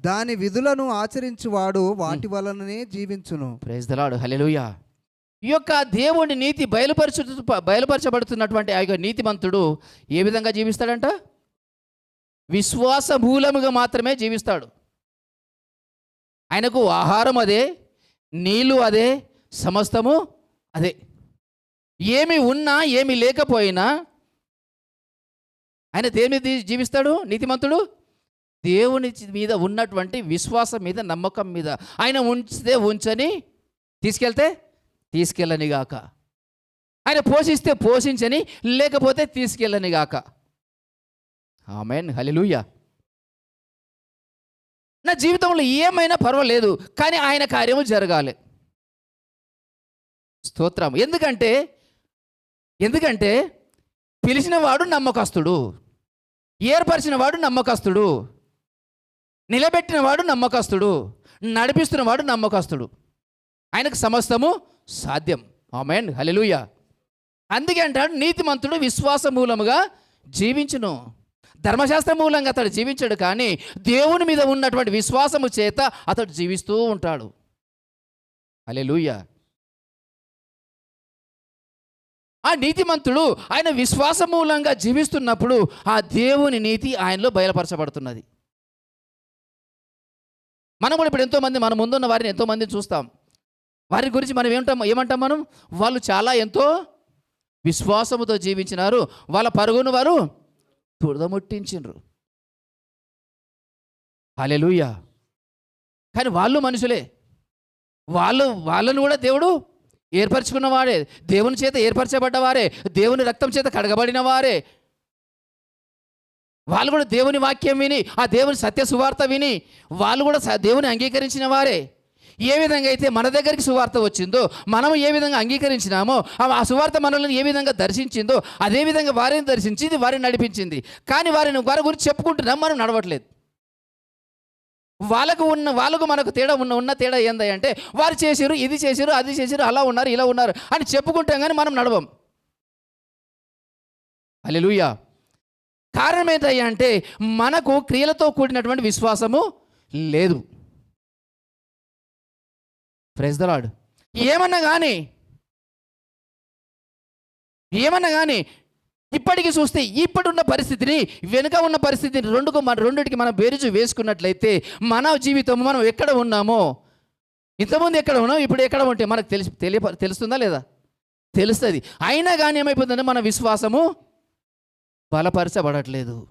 దాని విధులను ఆచరించువాడు వాటి వలననే జీవించును. ప్రైజ్ ద లార్డ్, హల్లెలూయా. ఈ యొక్క దేవుని నీతి బయలుపరచబడుతున్నటువంటి ఆ యొక్క నీతిమంతుడు ఏ విధంగా జీవిస్తాడంట? విశ్వాస మూలముగా మాత్రమే జీవిస్తాడు. ఆయనకు ఆహారం అదే, నీళ్ళు అదే, సమస్తము అదే. ఏమి ఉన్నా ఏమి లేకపోయినా ఆయన దేని మీద జీవిస్తాడు? నీతిమంతుడు దేవుని మీద ఉన్నటువంటి విశ్వాసం మీద, నమ్మకం మీద. ఆయన ఉంచితే ఉంచని, తీసుకెళ్తే తీసుకెళ్ళనిగాక. ఆయన పోషిస్తే పోషించని, లేకపోతే తీసుకెళ్ళనిగాక. ఆమేన్, హల్లెలూయా. నా జీవితంలో ఏమైనా పర్వాలేదు, కానీ ఆయన కార్యము జరగాలి. స్తోత్రం. ఎందుకంటే పిలిచినవాడు నమ్మకస్తుడు, ఏర్పరిచినవాడు నమ్మకస్తుడు, నిలబెట్టినవాడు నమ్మకస్తుడు, నడిపిస్తున్నవాడు నమ్మకస్తుడు. ఆయనకు సమస్తము సాధ్యం. ఆమేన్, హల్లెలూయా. అందుకే అంటాడు నీతిమంతుడు విశ్వాస మూలముగా జీవించును. ధర్మశాస్త్ర మూలంగా అతడు జీవించాడు, కానీ దేవుని మీద ఉన్నటువంటి విశ్వాసము చేత అతడు జీవిస్తూ ఉంటాడు. హల్లెలూయా. ఆ నీతిమంతుడు ఆయన విశ్వాస మూలంగా జీవిస్తున్నప్పుడు ఆ దేవుని నీతి ఆయనలో బయలుపరచబడుతున్నది. మనం కూడా ఇప్పుడు ఎంతోమంది మన ముందున్న వారిని ఎంతోమందిని చూస్తాం. వారి గురించి మనం ఏమంటాం? వాళ్ళు చాలా ఎంతో విశ్వాసముతో జీవించినారు, వాళ్ళ పరుగును వారు తుడముట్టించిండ్రు. హల్లెలూయా. కానీ వాళ్ళు మనుషులే, వాళ్ళను కూడా దేవుడు ఏర్పరచుకున్నవాడే, దేవుని చేత ఏర్పరచబడ్డవారే, దేవుని రక్తం చేత కడగబడిన వారే. వాళ్ళు కూడా దేవుని వాక్యం విని, ఆ దేవుని సత్య సువార్త విని వాళ్ళు కూడా దేవుని అంగీకరించిన వారే. ఏ విధంగా అయితే మన దగ్గరికి సువార్త వచ్చిందో, మనం ఏ విధంగా అంగీకరించినామో, ఆ సువార్త మనల్ని ఏ విధంగా దర్శించిందో అదే విధంగా వారిని దర్శించింది, వారిని నడిపించింది. కానీ వారి గురించి చెప్పుకుంటున్నాం, మనం నడవట్లేదు. వాళ్ళకు మనకు తేడా ఉన్న తేడా ఏంది అంటే, వారు చేశారు, ఇది చేశారు, అది చేశారు, అలా ఉన్నారు, ఇలా ఉన్నారు అని చెప్పుకుంటాం, కానీ మనం నడవం. హల్లెలూయా. కారణం ఏంటయ్యా అంటే, మనకు క్రియలతో కూడినటువంటి విశ్వాసము లేదు. Praise the Lord. ఏమన్నా కానీ ఇప్పటికి చూస్తే ఇప్పుడున్న పరిస్థితిని, వెనుక ఉన్న పరిస్థితిని రెండుటికి మనం బేరుజు వేసుకున్నట్లయితే మన జీవితం, మనం ఎక్కడ ఉన్నామో, ఇంతకుముందు ఎక్కడ ఉన్నాం, ఇప్పుడు ఎక్కడ ఉంటే మనకు తెలుస్తుందా లేదా? తెలుస్తుంది. అయినా కానీ ఏమైపోతుందంటే మన విశ్వాసము బలపరచబడట్లేదు.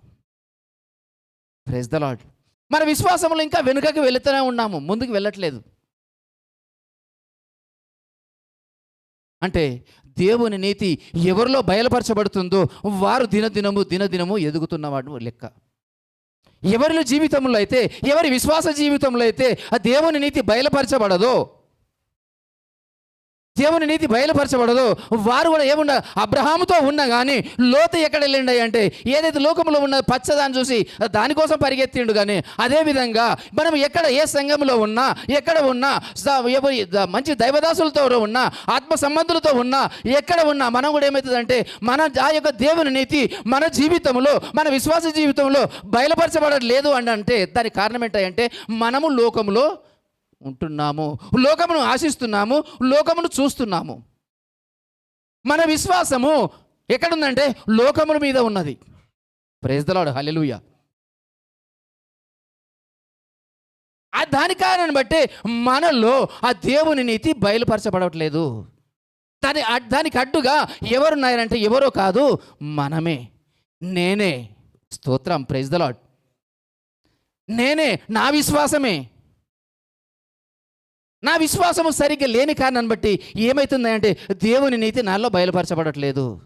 Praise the lord. మన విశ్వాసంలో ఇంకా వెనుకకి వెళుతూనే ఉన్నాము, ముందుకు వెళ్ళట్లేదు. అంటే దేవుని నీతి ఎవరిలో బయలుపరచబడుతుందో వారు దినదినము ఎదుగుతున్నవాడు లెక్క. ఎవరి జీవితంలో అయితే, ఎవరి విశ్వాస జీవితంలో అయితే ఆ దేవుని నీతి బయలుపరచబడదో, వారు కూడా ఏముండ అబ్రహాముతో ఉన్నా కానీ లోతు ఎక్కడ వెళ్ళిండి అంటే, ఏదైతే లోకంలో ఉన్న పచ్చదాన్ని చూసి దానికోసం పరిగెత్తిండు. కానీ అదేవిధంగా మనం ఎక్కడ ఏ సంఘంలో ఉన్నా, ఎక్కడ ఉన్నా, మంచి దైవదాసులతో ఉన్నా, ఆత్మ సంబంధులతో ఉన్నా, ఎక్కడ ఉన్నా మనం కూడా ఏమవుతుందంటే మన ఆ యొక్క దేవుని నీతి మన జీవితంలో, మన విశ్వాస జీవితంలో బయలుపరచబడలేదు అని అంటే దానికి కారణం ఏంటంటే మనము లోకంలో ఉంటున్నాము, లోకమును ఆశిస్తున్నాము, లోకమును చూస్తున్నాము. మన విశ్వాసము ఎక్కడుందంటే లోకముల మీద ఉన్నది. Praise the Lord. హల్లెలూయా. దాని కారణాన్ని బట్టే మనలో ఆ దేవుని నీతి బయలుపరచబడట్లేదు. దానికి అడ్డుగా ఎవరున్నారంటే ఎవరో కాదు, మనమే, నేనే. స్తోత్రం. Praise the Lord. నేనే, నా విశ్వాసమే. నా విశ్వాసము సరిగ్గా లేని కారణాన్ని బట్టి ఏమవుతుందంటే దేవుని నీతి నాలో బయలుపరచబడట్లేదు.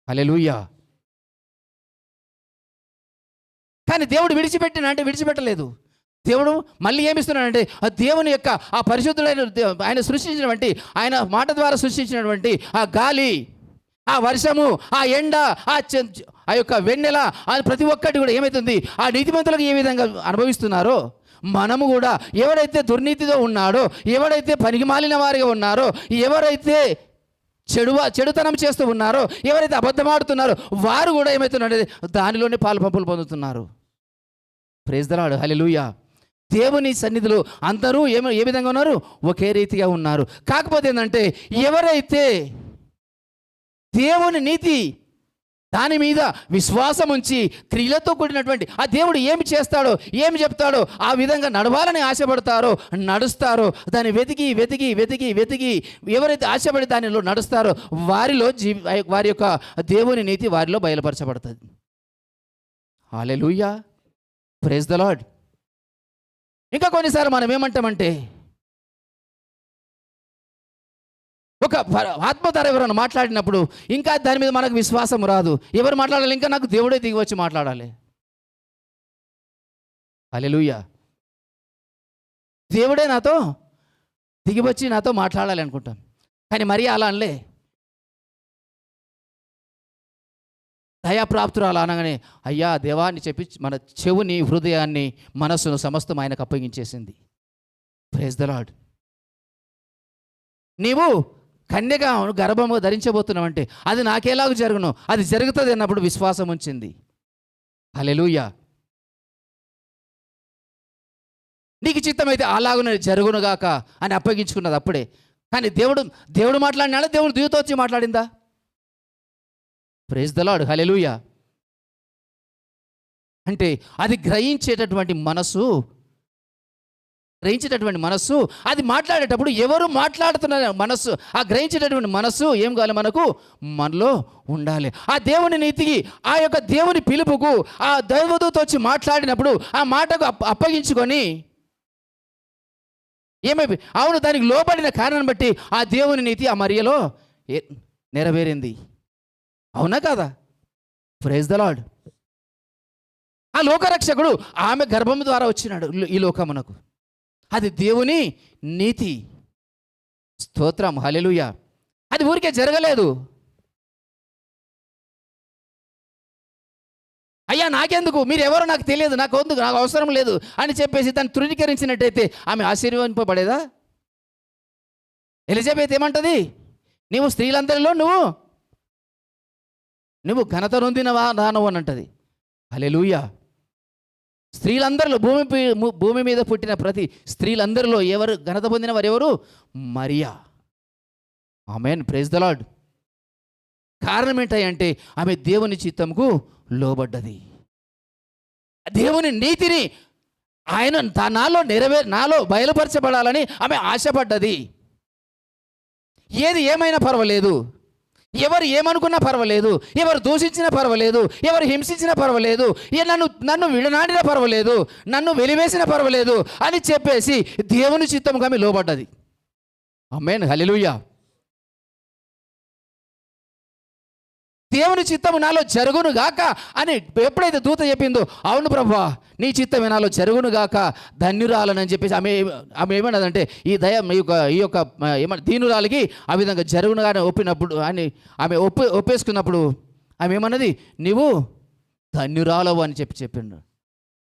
హల్లెలూయా. కానీ దేవుడు విడిచిపెట్టలేదు. దేవుడు మళ్ళీ ఏమిస్తున్నాడంటే ఆ దేవుని యొక్క ఆ పరిశుద్ధుడైన ఆయన సృష్టించినటువంటి, ఆయన మాట ద్వారా సృష్టించినటువంటి ఆ గాలి, ఆ వర్షము, ఆ ఎండ, ఆ యొక్క వెన్నెల, ప్రతి ఒక్కటి కూడా ఏమవుతుంది ఆ నీతిమంతులకు ఏ విధంగా అనుభవిస్తున్నారో మనము కూడా, ఎవరైతే దుర్నీతితో ఉన్నాడో, ఎవరైతే పనికిమాలిన వారిగా ఉన్నారో, ఎవరైతే చెడుతనం చేస్తూ ఉన్నారో, ఎవరైతే అబద్ధమాడుతున్నారో వారు కూడా ఏమవుతున్నారంటే దానిలోనే పాలు పొందుతున్నారు. Praise the Lord. హల్లెలూయా. దేవుని సన్నిధిలో అందరూ ఏ విధంగా ఉన్నారు? ఒకే రీతిగా ఉన్నారు. కాకపోతే ఏంటంటే ఎవరైతే దేవుని నీతి దాని మీద విశ్వాసం ఉంచి క్రియలతో కూడినటువంటి ఆ దేవుడు ఏమి చేస్తాడో, ఏమి చెప్తాడో ఆ విధంగా నడవాలని ఆశపడతారో, నడుస్తారో, దాన్ని వెతికి ఎవరైతే ఆశపడి దానిలో నడుస్తారో వారిలో వారి యొక్క దేవుని నీతి వారిలో బయలుపరచబడుతుంది. హల్లెలూయా. Praise the Lord. ఇంకా కొన్నిసార్లు మనం ఏమంటామంటే, ఒక ఆత్మధార ఎవరైనా మాట్లాడినప్పుడు ఇంకా దాని మీద మనకు విశ్వాసం రాదు. ఎవరు మాట్లాడాలి? ఇంకా నాకు దేవుడే దిగి వచ్చి మాట్లాడాలి. హల్లెలూయా. దేవుడే నాతో దిగివచ్చి నాతో మాట్లాడాలి అనుకుంటాం. కానీ మరి అలా అనలే. దయాప్రాప్తురాలు అనగానే అయ్యా దేవాన్ని చెప్పి మన చెవుని, హృదయాన్ని, మనస్సును సమస్తం ఆయనకు అప్పగించేసింది. Praise the lord. నీవు కన్యగా గర్భము ధరించబోతున్నావంటే అది నాకేలాగా జరుగును, అది జరుగుతుంది అన్నప్పుడు విశ్వాసం ఉంచింది. హల్లెలూయా. నీకు చిత్తమైతే అలాగునే జరుగునుగాక అని అప్పగించుకున్నది అప్పుడే. కానీ దేవుడు మాట్లాడినాడా? దేవుడు దూత వచ్చి మాట్లాడిందా? Praise the Lord. హల్లెలూయా. అంటే అది గ్రహించేటటువంటి మనస్సు, అది మాట్లాడేటప్పుడు ఎవరు మాట్లాడుతున్న మనస్సు, ఆ గ్రహించేటటువంటి మనస్సు ఏం కావాలి? మనలో ఉండాలి. ఆ దేవుని నీతికి, ఆ యొక్క దేవుని పిలుపుకు ఆ దైవదూత వచ్చి మాట్లాడినప్పుడు ఆ మాటకు అప్పగించుకొని అవును దానికి లోబడిన కారణం బట్టి ఆ దేవుని నీతి ఆ మరియలో నెరవేరింది. అవునా కాదా? Praise the Lord. ఆ లోకరక్షకుడు ఆమె గర్భం ద్వారా వచ్చినాడు ఈ లోకమునకు. అది దేవుని నీతి. స్తోత్రం, హల్లెలూయా. అది ఊరికే జరగలేదు. అయ్యా నాకెందుకు, మీరెవరో నాకు తెలియదు, నాకు అవసరం లేదు అని చెప్పేసి తను తృణీకరించినట్టయితే ఆమె ఆశీర్వదింపబడేదా? ఎలిజబెత్ ఏమంటది? నీవు స్త్రీలందరిలో నువ్వు ఘనత నొందినవా దానవు అని అంటది. హల్లెలూయా. స్త్రీలందరిలో భూమి మీద పుట్టిన ప్రతి స్త్రీలందరిలో ఎవరు ఘనత పొందిన వారు ఎవరు? మరియా. ఆమేన్, ప్రైజ్ ద లార్డ్. కారణం ఏంటంటే ఆమె దేవుని చిత్తంకు లోబడ్డది. దేవుని నీతిని ఆయన నాలో బయలుపరచబడాలని ఆమె ఆశపడ్డది. ఏది ఏమైనా పర్వాలేదు, ఎవరు ఏమనుకున్నా పర్వాలేదు, ఎవరు దూషించినా పర్వాలేదు, ఎవరు హింసించినా పర్వాలేదు, నన్ను విడనాడినా పర్వాలేదు, నన్ను వెలివేసినా పర్వాలేదు అని చెప్పేసి దేవుని చిత్తముగా ఆమె లోబడ్డది. ఆమేన్, హల్లెలూయా. దేవుని చిత్తము నాలో జరుగును గాక అని ఎప్పుడైతే దూత చెప్పిందో, అవును ప్రభువా నీ చిత్తమే నాలో జరుగును గాక, ధన్యురాలని చెప్పేసి ఆమె ఏమన్నదంటే ఈ యొక్క దీనురాలికి ఆ విధంగా జరుగునుగానే ఒప్పినప్పుడు అని ఆమె ఒప్పేసుకున్నప్పుడు ఆమె ఏమన్నది? నీవు ధన్యురాలవు అని చెప్పిండు.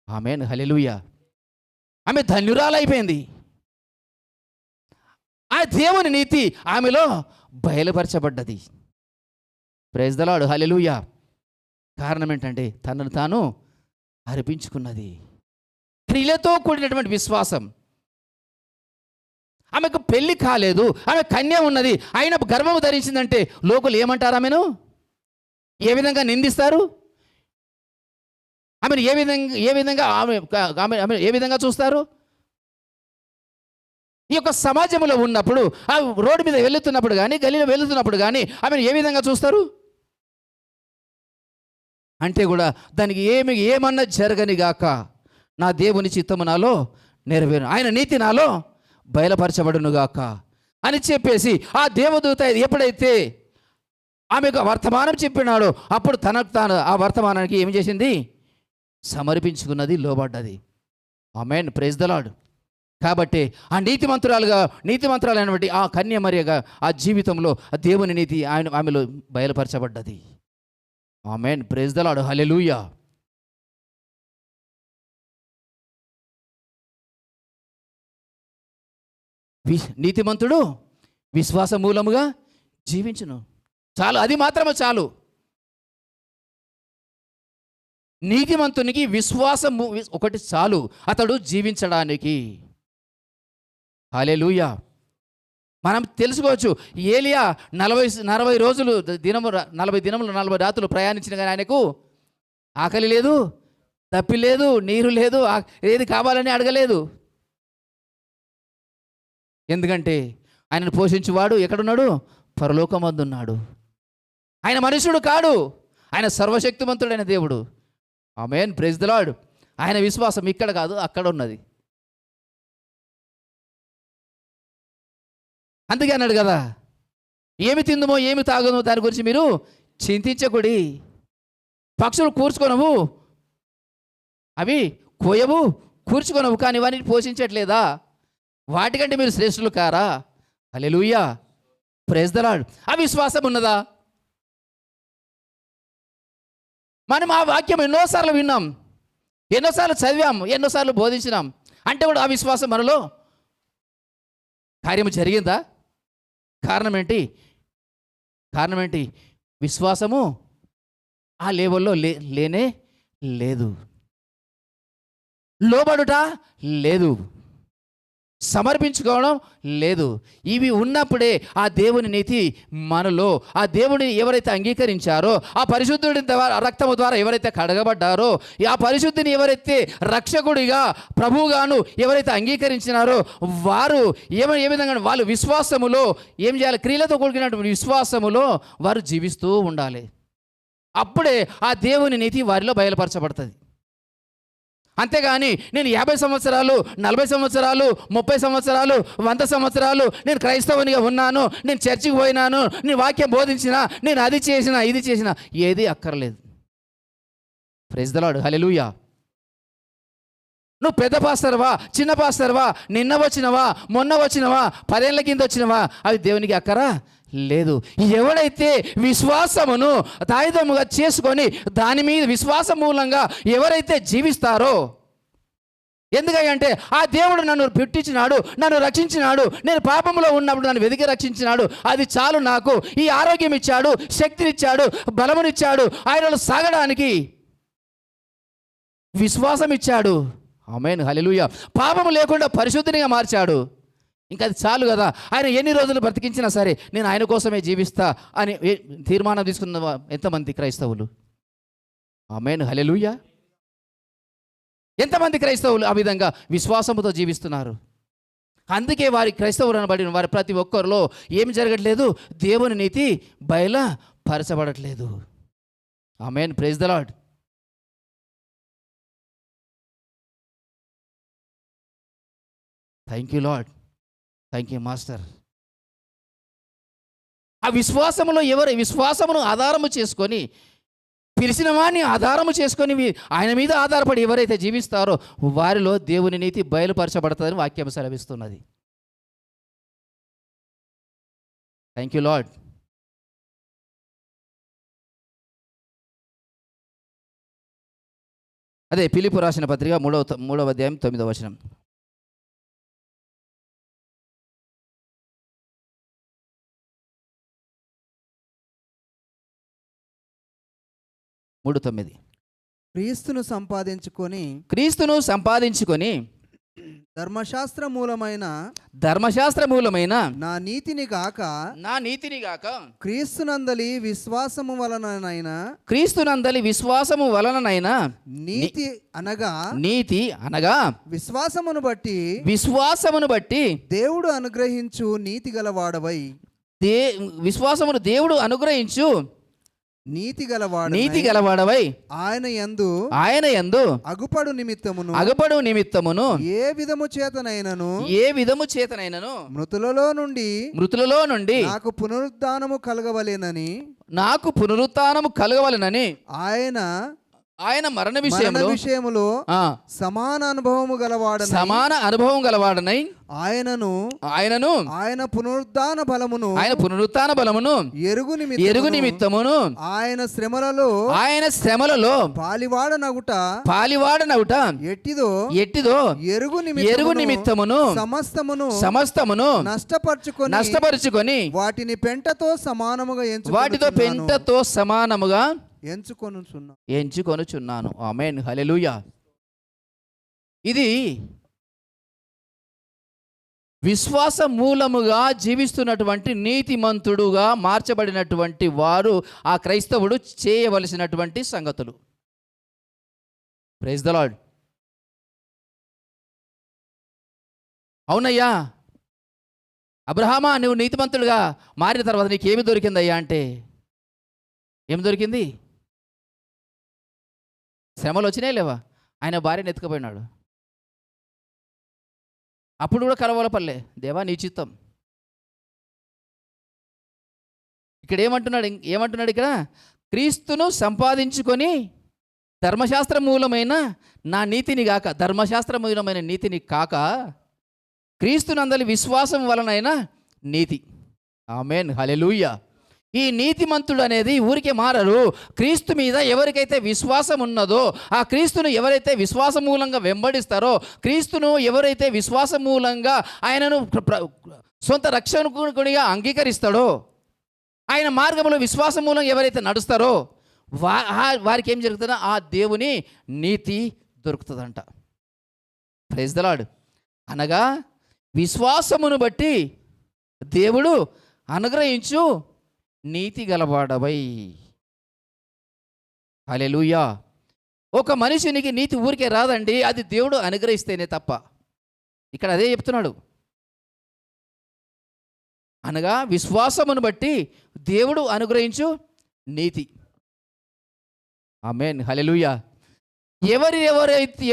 ఆమేన్, హల్లెలూయా. ఆమె ధన్యురాలైపోయింది. ఆ దేవుని నీతి ఆమెలో బయలుపరచబడ్డది. ప్రైజ్ ద లార్డ్, హల్లెలూయా. కారణం ఏంటంటే తనను తాను అర్పించుకున్నది. క్రియలతో కూడినటువంటి విశ్వాసం. ఆమెకు పెళ్లి కాలేదు, ఆమె కన్య ఉన్నది, ఆయన గర్భము ధరించిందంటే లోకులు ఏమంటారు? ఆమెను ఏ విధంగా నిందిస్తారు? ఆమెను ఏ విధంగా ఆమె ఏ విధంగా చూస్తారు? ఈ యొక్క సమాజంలో ఉన్నప్పుడు, ఆ రోడ్డు మీద వెళుతున్నప్పుడు కానీ, గలీలో వెళుతున్నప్పుడు కానీ ఆమెను ఏ విధంగా చూస్తారు? అంటే కూడా దానికి ఏమన్నా జరగని గాక, నా దేవుని చిత్తము నాలో నెరవేరు, ఆయన నీతి నాలో బయలుపరచబడును గాక అని చెప్పేసి ఆ దేవదూత ఎప్పుడైతే ఆమెకు వర్తమానం చెప్పినాడో అప్పుడు తనకు తాను ఆ వర్తమానానికి ఏం చేసింది? సమర్పించుకున్నది, లోబడ్డది. ఆమేన్, ప్రైజ్ ద లార్డ్. కాబట్టి ఆ నీతిమంతురాలైనటువంటి ఆ కన్య మరియగా ఆ జీవితంలో ఆ దేవుని నీతి ఆమెలో బయలుపరచబడ్డది. ఆమేన్, ప్రైజ్ ద లార్డ్, హల్లెలూయా. నీతిమంతుడు విశ్వాస మూలముగా జీవించును. చాలు, అది మాత్రమే చాలు. నీతిమంతునికి విశ్వాసం ఒకటి చాలు అతడు జీవించడానికి. హల్లెలూయా. మనం తెలుసుకోవచ్చు, ఏలియా 40 రోజులు 40 దినములు 40 రాత్రులు ప్రయాణించిన కానీ ఆయనకు ఆకలి లేదు, తప్పి లేదు, నీరు లేదు, ఏది కావాలని అడగలేదు. ఎందుకంటే ఆయనను పోషించువాడు ఎక్కడున్నాడు? పరలోకమందున్నాడు. ఆయన మనుషుడు కాడు, ఆయన సర్వశక్తిమంతుడైన దేవుడు. ఆమేన్, ప్రైజ్ ద లార్డ్. ఆయన విశ్వాసం ఇక్కడ కాదు, అక్కడ ఉన్నది. అందుకే అన్నాడు కదా, ఏమి తిందుమో ఏమి తాగుమో దాని గురించి మీరు చింతించకూడి. పక్షులు కూర్చుకొనవు, అవి కోయవు, కూర్చుకొనవు, కానీ వాటిని పోషించట్లేదా? వాటికంటే మీరు శ్రేష్ఠులు కారా? హల్లెలూయా, ప్రైజ్ ద లార్డ్. ఆ విశ్వాసం ఉన్నదా? మనం ఆ వాక్యం ఎన్నోసార్లు విన్నాం, ఎన్నోసార్లు చదివాం, ఎన్నోసార్లు బోధించినాం. అంటే కూడా ఆ విశ్వాసం మనలో కార్యము జరిగిందా? కారణం ఏంటి? విశ్వాసము ఆ లెవెల్లో లేనే లేదు. లోబడుట లేదు, సమర్పించుకోవడం లేదు. ఇవి ఉన్నప్పుడే ఆ దేవుని నీతి మనలో, ఆ దేవుడిని ఎవరైతే అంగీకరించారో, ఆ పరిశుద్ధుడి రక్తము ద్వారా ఎవరైతే కడగబడ్డారో, ఆ పరిశుద్ధిని ఎవరైతే రక్షకుడిగా ప్రభువుగాను ఎవరైతే అంగీకరించినారో వారు ఏ విధంగా వాళ్ళు విశ్వాసములో ఏం చేయాలి? క్రియలతో కూడుకున్నటువంటి విశ్వాసములో వారు జీవిస్తూ ఉండాలి. అప్పుడే ఆ దేవుని నీతి వారిలో బయలుపరచబడుతుంది. అంతేగాని నేను 50 సంవత్సరాలు 40 సంవత్సరాలు 30 సంవత్సరాలు 100 సంవత్సరాలు నేను క్రైస్తవునిగా ఉన్నాను, నేను చర్చికి పోయినాను, నేను వాక్యం బోధించినా, నేను అది చేసినా ఇది చేసినా, ఏది అక్కర్లేదు. ప్రైజ్ ద లార్డ్, హల్లెలూయా. నువ్వు పెద్ద పాస్తర్వా, చిన్న పాస్తర్వా, నిన్న వచ్చినవా, మొన్న వచ్చినవా, 10 ఏళ్ల కింద వచ్చినవా, అవి దేవునికి అక్కరా లేదు. ఎవడైతే విశ్వాసమును ఆయుధముగా చేసుకొని దాని మీద విశ్వాసం మూలంగా ఎవరైతే జీవిస్తారో, ఎందుకంటే ఆ దేవుడు నన్ను పెట్టించినాడు, నన్ను రక్షించినాడు, నేను పాపంలో ఉన్నప్పుడు నన్ను వెతికి రక్షించినాడు, అది చాలు నాకు. ఈ ఆరోగ్యం ఇచ్చాడు, శక్తినిచ్చాడు, బలమునిచ్చాడు, ఆయనలో సాగడానికి విశ్వాసం ఇచ్చాడు. ఆమేన్, హల్లెలూయా. పాపము లేకుండా పరిశుద్ధినిగా మార్చాడు. ఇంకా అది చాలు కదా. ఆయన ఎన్ని రోజులు బ్రతికించినా సరే నేను ఆయన కోసమే జీవిస్తా అని తీర్మానం తీసుకున్న ఎంతమంది క్రైస్తవులు? ఆమేన్, హల్లెలూయా. ఎంతమంది క్రైస్తవులు ఆ విధంగా విశ్వాసముతో జీవిస్తున్నారు? అందుకే వారి క్రైస్తవులు అనబడిన వారి ప్రతి ఒక్కరిలో ఏమి జరగట్లేదు? దేవుని నీతి బయలుపరచబడట్లేదు. ఆమేన్, praise the Lord. Thank you Lord, thank you master. ఆ విశ్వాసములో విశ్వాసమును ఆధారము చేసుకొని, పిలిచిన వాడిని ఆధారము చేసుకొని ఆయన మీద ఆధారపడి ఎవరైతే జీవిస్తారో వారిలో దేవుని నీతి బయలుపరచబడుతుందని వాక్యం సెలవిస్తున్నది. Thank you lord. అదే ఫిలిప్పు రాసిన పత్రిక 3వ అధ్యాయం 9వ వచనం. 3:9. క్రీస్తును సంపాదించుకొని ధర్మశాస్త్ర మూలమైన నా నీతిని గాక క్రీస్తునందలి విశ్వాసము వలననైనా నీతి అనగా విశ్వాసమును బట్టి దేవుడు అనుగ్రహించు నీతి గలవాడవై, విశ్వాసమును దేవుడు అనుగ్రహించు నీతి గలవాడవై ఆయన యందు అగుపడు నిమిత్తమును ఏ విధము చేతనైనను మృతులలో నుండి నాకు పునరుత్థానము కలగవలెనని ఆయన మరణ విషయములో సమాన అనుభవము గలవాడనై ఆయన పునరుత్థాన బలమును ఎరుగు నిమిత్తమును ఆయన శ్రమలలో పాలివాడనగుట ఎట్టిదో ఎరుగు నిమిత్తమును సమస్తమును నష్టపరుచుకొని వాటిని పెంటతో సమానముగా ఎంచుకొనుచున్నాను. ఆమేన్, హల్లెలూయా. ఇది విశ్వాస మూలముగా జీవిస్తున్నటువంటి నీతిమంతుడుగా మార్చబడినటువంటి వారు ఆ క్రైస్తవుడు చేయవలసినటువంటి సంగతులు. Praise the Lord. అవునయ్యా అబ్రహామా, నువ్వు నీతిమంతుడుగా మారిన తర్వాత నీకేమి దొరికిందయ్యా అంటే, ఏం దొరికింది? శ్రమలు వచ్చినాయి లేవా? ఆయన భార్యను ఎత్తుకుపోయినాడు. అప్పుడు కూడా పల్లె, దేవా నీ చిత్తం. ఇక్కడ ఏమంటున్నాడు ఇక్కడ? క్రీస్తును సంపాదించుకొని ధర్మశాస్త్ర మూలమైన నా నీతిని కాక, ధర్మశాస్త్ర మూలమైన నీతిని కాక క్రీస్తునందలి విశ్వాసం వలనైనా నీతి. ఆమేన్, హల్లెలూయా. ఈ నీతిమంతుడు అనేది ఊరికే మారరు. క్రీస్తు మీద ఎవరికైతే విశ్వాసం ఉన్నదో, ఆ క్రీస్తును ఎవరైతే విశ్వాస మూలంగా వెంబడిస్తారో, క్రీస్తును ఎవరైతే విశ్వాస మూలంగా ఆయనను సొంత రక్షకునిగా అంగీకరిస్తాడో, ఆయన మార్గంలో విశ్వాస మూలంగా ఎవరైతే నడుస్తారో వారికి ఏం జరుగుతుందో ఆ దేవుని నీతి దొరుకుతుందంట. Praise the lord. అనగా విశ్వాసమును బట్టి దేవుడు అనుగ్రహించు నీతి గలవాడవై. హల్లెలూయా. ఒక మనిషినికి నీతి ఊరికే రాదండి, అది దేవుడు అనుగ్రహిస్తేనే తప్ప. ఇక్కడ అదే చెప్తున్నాడు. అనగా విశ్వాసమును బట్టి దేవుడు అనుగ్రహించు నీతి. ఆమేన్, హల్లెలూయా.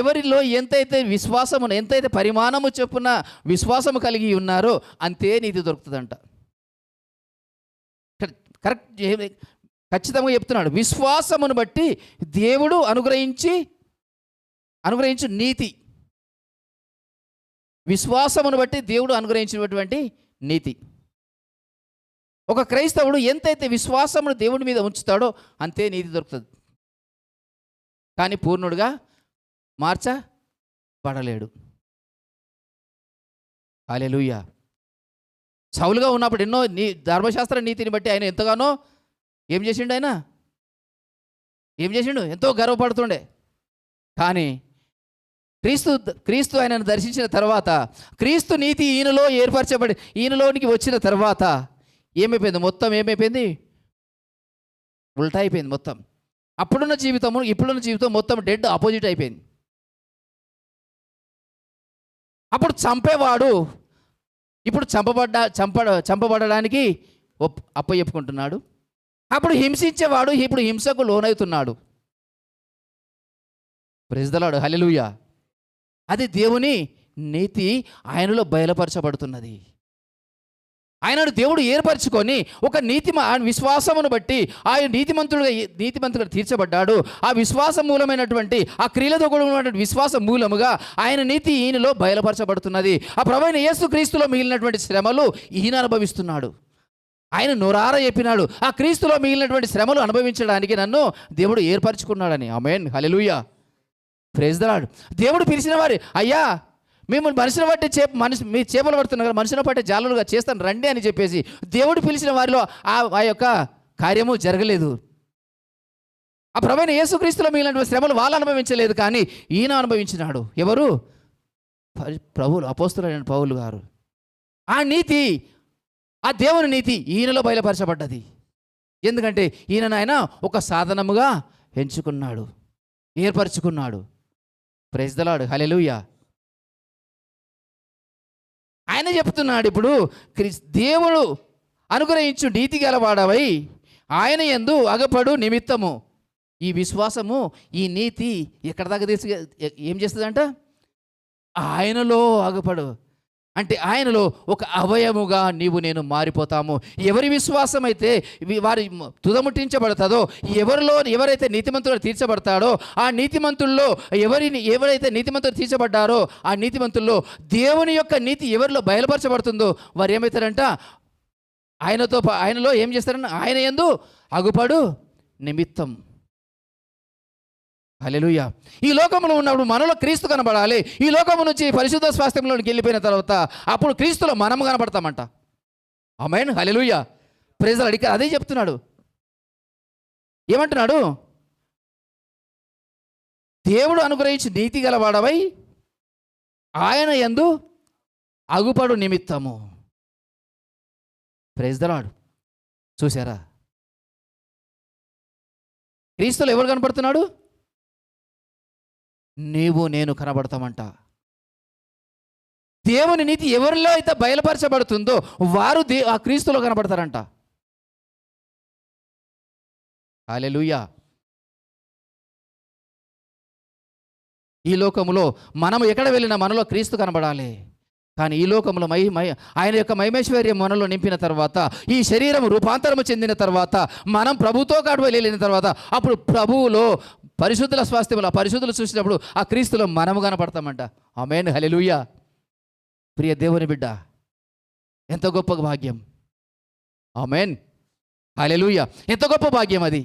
ఎవరిలో ఎంతైతే విశ్వాసమును, ఎంతైతే పరిమాణము చొప్పున విశ్వాసము కలిగి ఉన్నారో అంతే నీతి దొరుకుతుందంట. ఖచ్చితంగా చెప్తున్నాడు. విశ్వాసమును బట్టి దేవుడు అనుగ్రహించు నీతి. విశ్వాసమును బట్టి దేవుడు అనుగ్రహించినటువంటి నీతి. ఒక క్రైస్తవుడు ఎంతైతే విశ్వాసమును దేవుడి మీద ఉంచుతాడో అంతే నీతి దొరుకుతుంది. కానీ పూర్ణుడుగా మార్చబడలేడు. హల్లెలూయా. సౌలుగా ఉన్నప్పుడు ఎన్నో ధర్మశాస్త్ర నీతిని బట్టి ఆయన ఎంతగానో ఏం చేసిండు? ఎంతో గర్వపడుతుండే. కానీ క్రీస్తు ఆయనను దర్శించిన తర్వాత, క్రీస్తు నీతి ఈయనలో ఏర్పరచబడి ఈయనలోనికి వచ్చిన తర్వాత ఏమైపోయింది? ఉల్టా అయిపోయింది మొత్తం. ఇప్పుడున్న జీవితం మొత్తం డెడ్ ఆపోజిట్ అయిపోయింది. అప్పుడు చంపేవాడు ఇప్పుడు చంపబడడానికి అప్పచెప్పుకుంటున్నాడు. అప్పుడు హింసించేవాడు ఇప్పుడు హింసకు లోనవుతున్నాడు. Praise the Lord. హల్లెలూయా. అది దేవుని నీతి ఆయనలో బయలుపరచబడుతున్నది. ఆయనను దేవుడు ఏర్పరచుకొని ఒక విశ్వాసమును బట్టి ఆయన నీతిమంతుడుగా తీర్చబడ్డాడు. ఆ విశ్వాస మూలమైనటువంటి ఆ క్రియలతో కూడా ఉన్నటువంటి విశ్వాస మూలముగా ఆయన నీతి ఈయనలో బయలుపరచబడుతున్నది. ఆ ప్రభువైన యేసుక్రీస్తులో మిగిలినటువంటి శ్రమలు ఈయన అనుభవిస్తున్నాడు. ఆయన నోరారా చెప్పినాడు, ఆ క్రీస్తులో మిగిలినటువంటి శ్రమలు అనుభవించడానికి నన్ను దేవుడు ఏర్పరచుకున్నాడని. ఆమేన్. హల్లెలూయా. Praise the Lord. దేవుడు పిలిచిన వారు, అయ్యా మేము మనుషుని బట్టి మీరు చేపలు పడుతున్నారు కదా, మనుషుని బట్టి జాలులుగా చేస్తాను రండి అని చెప్పేసి దేవుడు పిలిచిన వారిలో ఆ యొక్క కార్యము జరగలేదు. ఆ ప్రభువైన యేసుక్రీస్తులో మిగిలినటువంటి శ్రమలు వాళ్ళు అనుభవించలేదు, కానీ ఈయన అనుభవించినాడు. ఎవరు? అపోస్తలుడైన పౌలు గారు. ఆ నీతి, ఆ దేవుని నీతి ఈయనలో బయలుపరచబడ్డది. ఎందుకంటే ఈయనను ఆయన ఒక సాధనముగా ఎంచుకున్నాడు, ఏర్పరచుకున్నాడు. Praise the Lord. హల్లెలూయా. ఆయన చెప్తున్నాడు, ఇప్పుడు దేవుడు అనుగ్రహించు నీతి గలవాడవై ఆయన యందు అగపడు నిమిత్తము. ఈ విశ్వాసము, ఈ నీతి ఎక్కడ దాకా ఏం చేస్తుందంట? ఆయనలో అగపడు అంటే ఆయనలో ఒక అవయముగా నేను మారిపోతాము. ఎవరి విశ్వాసం అయితే వారి తుదముట్టించబడతాదో, ఎవరైతే నీతిమంతుడు తీర్చబడతాడో, ఆ నీతిమంతుల్లో ఎవరైతే నీతిమంతుడు తీర్చబడ్డారో ఆ నీతిమంతుల్లో దేవుని యొక్క నీతి ఎవరిలో బయలుపరచబడుతుందో వారు ఏమవుతారంట? ఆయనలో ఏం చేస్తారంట? ఆయన యందు అగుపడు నిమిత్తం. హల్లెలూయా. ఈ లోకంలో ఉన్నప్పుడు మనలో క్రీస్తు కనబడాలి. ఈ లోకము నుంచి పరిశుద్ధ స్వాస్థ్యంలోకి వెళ్ళిపోయిన తర్వాత అప్పుడు క్రీస్తులో మనము కనబడతామంట. ఆమేన్. హల్లెలూయా. Praise the Lord. ఇక్కడ అదే చెప్తున్నాడు. ఏమంటున్నాడు? దేవుడు అనుగ్రహించి నీతి గలవాడవై ఆయన యందు అగుపడు నిమిత్తము. Praise the Lord. చూసారా? క్రీస్తులో ఎవరు కనపడుతున్నాడు? నేను కనబడతామంట. దేవుని నీతి ఎవరిలో అయితే బయలుపరచబడుతుందో వారు ఆ క్రీస్తులో కనబడతారంట. హల్లెలూయా. ఈ లోకములో మనము ఎక్కడ వెళ్ళినా మనలో క్రీస్తు కనబడాలి. కానీ ఈ లోకంలో ఆయన యొక్క మహిమేశ్వర్యం మనలో నింపిన తర్వాత, ఈ శరీరం రూపాంతరము చెందిన తర్వాత, మనం ప్రభుతో కాడు వెళ్ళిన తర్వాత అప్పుడు ప్రభువులో పరిశుద్ధుల స్వాస్థ్యంలో పరిశుద్ధులు చూసినప్పుడు ఆ క్రీస్తులో మనము కనపడతామంట. ఆమేన్. హల్లెలూయా. ప్రియ దేవుని బిడ్డ, ఎంత గొప్ప భాగ్యం. ఆమేన్. హల్లెలూయా. ఎంత గొప్ప భాగ్యం అది.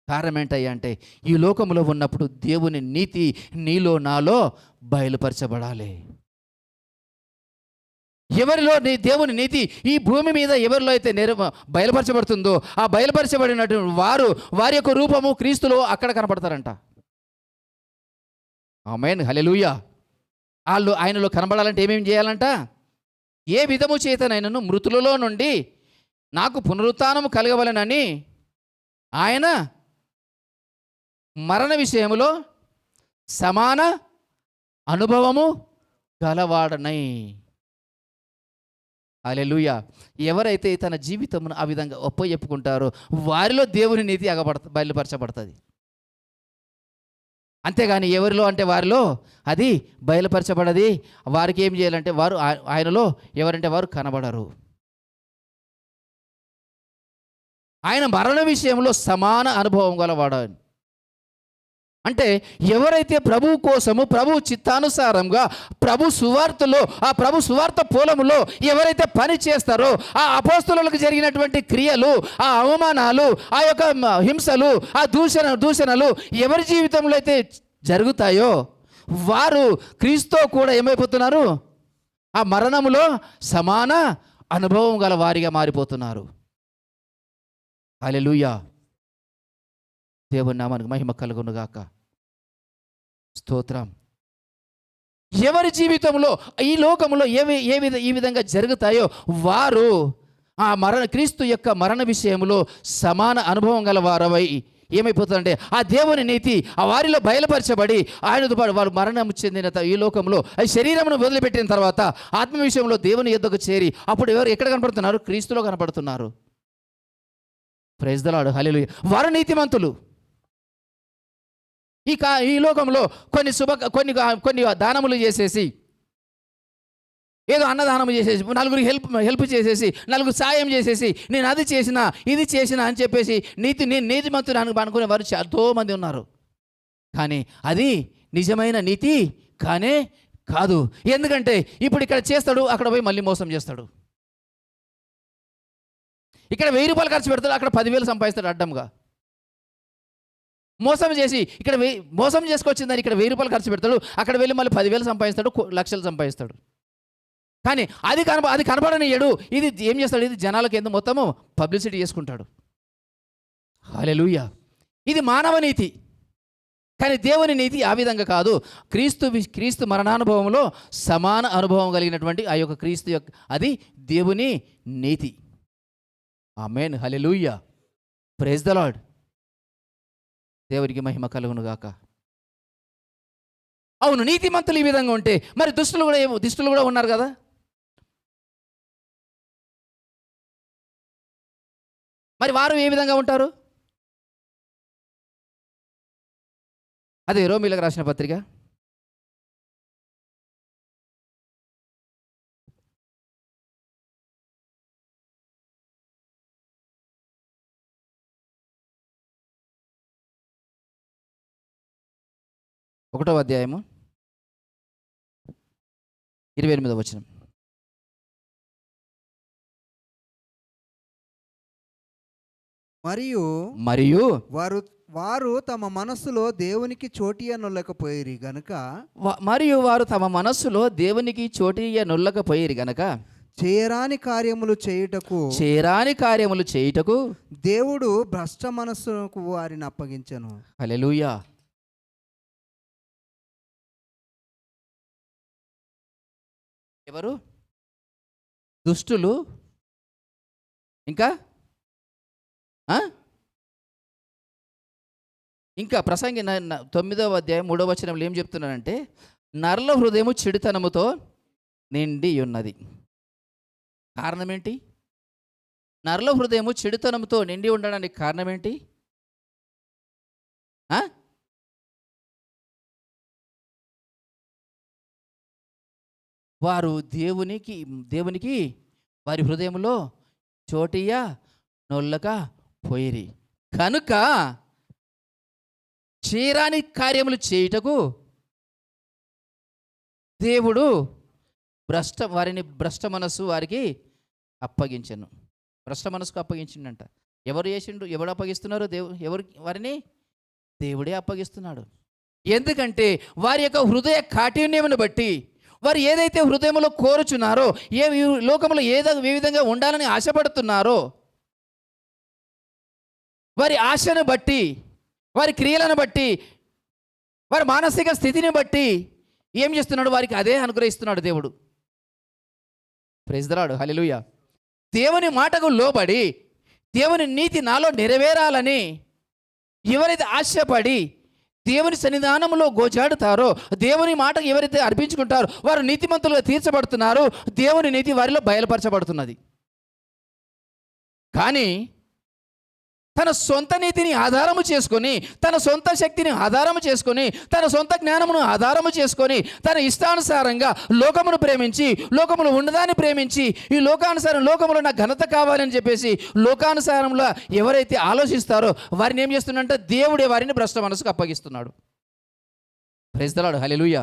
కారణం ఏంటయ్యా అంటే, ఈ లోకంలో ఉన్నప్పుడు దేవుని నీతి నీలో నాలో బయలుపరచబడాలి. ఎవరిలో దేవుని నీతి ఈ భూమి మీద ఎవరిలో అయితే బయలుపరచబడుతుందో ఆ బయలుపరచబడినటువంటి వారి యొక్క రూపము క్రీస్తులో అక్కడ కనపడతారంట. ఆమేన్. హల్లెలూయా. వాళ్ళు ఆయనలో కనబడాలంటే ఏమేమి చేయాలంట? ఏ విధము చేతనైనను మృతులలో నుండి నాకు పునరుత్థానము కలగవలెనని ఆయన మరణ విషయములో సమాన అనుభవము గలవాడనై. హల్లెలూయా. ఎవరైతే తన జీవితమును ఆ విధంగా ఒప్పచెప్పుకుంటారో వారిలో దేవుని నీతి బయలుపరచబడుతుంది. అంతేగాని ఎవరిలో అంటే వారిలో అది బయలుపరచబడది. వారికి ఏం చేయాలంటే వారు ఆయనలో ఎవరంటే వారు కనబడరు. ఆయన మరణ విషయంలో సమాన అనుభవం గలవాడు. అంటే ఎవరైతే ప్రభువు కోసము ప్రభు చిత్తానుసారంగా ప్రభు సువార్తలో ఆ ప్రభు సువార్త పొలములో ఎవరైతే పని చేస్తారో ఆ అపోస్తలులకు జరిగినటువంటి క్రియలు, ఆ అవమానాలు, ఆ యొక్క హింసలు, ఆ దూషణలు ఎవరి జీవితంలో అయితే జరుగుతాయో వారు క్రీస్తుతో కూడా ఏమైపోతున్నారు? ఆ మరణములో సమాన అనుభవం గల వారిగా మారిపోతున్నారు. హల్లెలూయా. దేవుని నామానికి మహిమ కలుగును గాక. స్తోత్రం. ఎవరి జీవితంలో ఈ లోకంలో ఈ విధంగా జరుగుతాయో వారు ఆ క్రీస్తు యొక్క మరణ విషయంలో సమాన అనుభవం గల వారవై ఏమైపోతుందంటే ఆ దేవుని నీతి ఆ వారిలో బయలుపరచబడి ఆయనతో పాటు వారు మరణం చెందిన ఈ లోకంలో ఆ శరీరమును వదిలిపెట్టిన తర్వాత ఆత్మ విషయంలో దేవుని యొద్దకు చేరి అప్పుడు ఎవరు ఎక్కడ కనపడుతున్నారు? క్రీస్తులో కనపడుతున్నారు. Praise the Lord. హల్లెలూయా. వారు నీతిమంతులు. ఈ లోకంలో కొన్ని దానములు చేసేసి, ఏదో అన్నదానం చేసేసి, నలుగురికి హెల్ప్ చేసేసి, నలుగురు సాయం చేసేసి, నేను అది చేసిన ఇది చేసిన అని చెప్పేసి నేను నీతిమంతుడు అనుకునే వారు ఎంతో మంది ఉన్నారు. కానీ అది నిజమైన నీతి కానే కాదు. ఎందుకంటే ఇప్పుడు ఇక్కడ చేస్తాడు, అక్కడ పోయి మళ్ళీ మోసం చేస్తాడు. ఇక్కడ 1000 రూపాయలు ఖర్చు పెడతాడు, అక్కడ 10,000 సంపాదిస్తాడు అడ్డంగా. మోసం చేసి ఇక్కడ మోసం చేసుకొచ్చిందని ఇక్కడ 1000 రూపాయలు ఖర్చు పెడతాడు, అక్కడ వెళ్ళి మళ్ళీ 10,000 సంపాదిస్తాడు, లక్షలు సంపాదిస్తాడు. కానీ అది కనపడనియడు. ఇది ఏం చేస్తాడు? ఇది జనాలకు ఎందుకు మొత్తము పబ్లిసిటీ చేసుకుంటాడు. హల్లెలూయా. ఇది మానవ నీతి. కానీ దేవుని నీతి ఆ విధంగా కాదు. క్రీస్తు మరణానుభవంలో సమాన అనుభవం కలిగినటువంటి ఆ యొక్క క్రీస్తు యొక్క అది దేవుని నీతి. ఆమేన్. హల్లెలూయా. Praise the Lord. దేవునికి మహిమ కలుగును గాక. అవును, నీతిమంతులు ఈ విధంగా ఉంటే మరి దుష్టులు కూడా ఉన్నారు కదా. మరి వారు ఏ విధంగా ఉంటారు? అదే రోమీయులకు రాసిన పత్రిక 1వ అధ్యాయము 28వ వచనం. మరియు వారు తమ మనస్సులో దేవునికి చోటియనొల్లకపోయిరి గనుక చేయరాని కార్యములు చేయుటకు దేవుడు భ్రష్ట మనస్సుకు వారిని అప్పగించెను. హల్లెలూయా. ఎవరు దుష్టులు? ఇంకా ప్రసంగి 9వ అధ్యాయం 3వ వచనంలో ఏం చెప్తున్నానంటే, నరుల హృదయము చెడుతనముతో నిండి ఉన్నది. కారణం ఏంటి? నరుల హృదయము చెడుతనంతో నిండి ఉండడానికి కారణం ఏంటి? వారు దేవునికి వారి హృదయంలో చోటియ నొల్లక పోయిరి కనుక చేయరాని కార్యములు చేయుటకు దేవుడు భ్రష్ట మనస్సు వారికి అప్పగించెను. భ్రష్ట మనస్సుకు అప్పగించిండంట. ఎవరు అప్పగిస్తున్నారు? వారిని దేవుడే అప్పగిస్తున్నాడు. ఎందుకంటే వారి యొక్క హృదయ కాఠిన్యమును బట్టి, వారు ఏదైతే హృదయంలో కోరుచున్నారో, లోకంలో ఏ విధంగా ఉండాలని ఆశపడుతున్నారో, వారి ఆశను బట్టి, వారి క్రియలను బట్టి, వారి మానసిక స్థితిని బట్టి ఏం చేస్తున్నాడు? వారికి అదే అనుగ్రహిస్తున్నాడు దేవుడు. Praise the Lord. హల్లెలూయా. దేవుని మాటకు లోబడి దేవుని నీతి నాలో నెరవేరాలని ఎవరైతే ఆశపడి దేవుని సన్నిధానంలో గోజాడుతారో, దేవుని మాట ఎవరైతే అర్పించుకుంటారో వారు నీతిమంతులుగా తీర్చబడుతున్నారు. దేవుని నీతి వారిలో బయలుపరచబడుతున్నది. కానీ తన సొంత నీతిని ఆధారము చేసుకొని, తన సొంత శక్తిని ఆధారము చేసుకొని, తన సొంత జ్ఞానమును ఆధారము చేసుకొని, తన ఇష్టానుసారంగా లోకమును ప్రేమించి, లోకములు ఉన్నదాన్ని ప్రేమించి, ఈ లోకములో నాకు ఘనత కావాలని చెప్పేసి లోకానుసారంలో ఎవరైతే ఆలోచిస్తారో వారిని ఏం చేస్తున్నాడంటే దేవుడే వారిని భ్రష్ట మనసుకు అప్పగిస్తున్నాడు. ప్రైజ్ ది లార్డ్, హల్లెలూయా.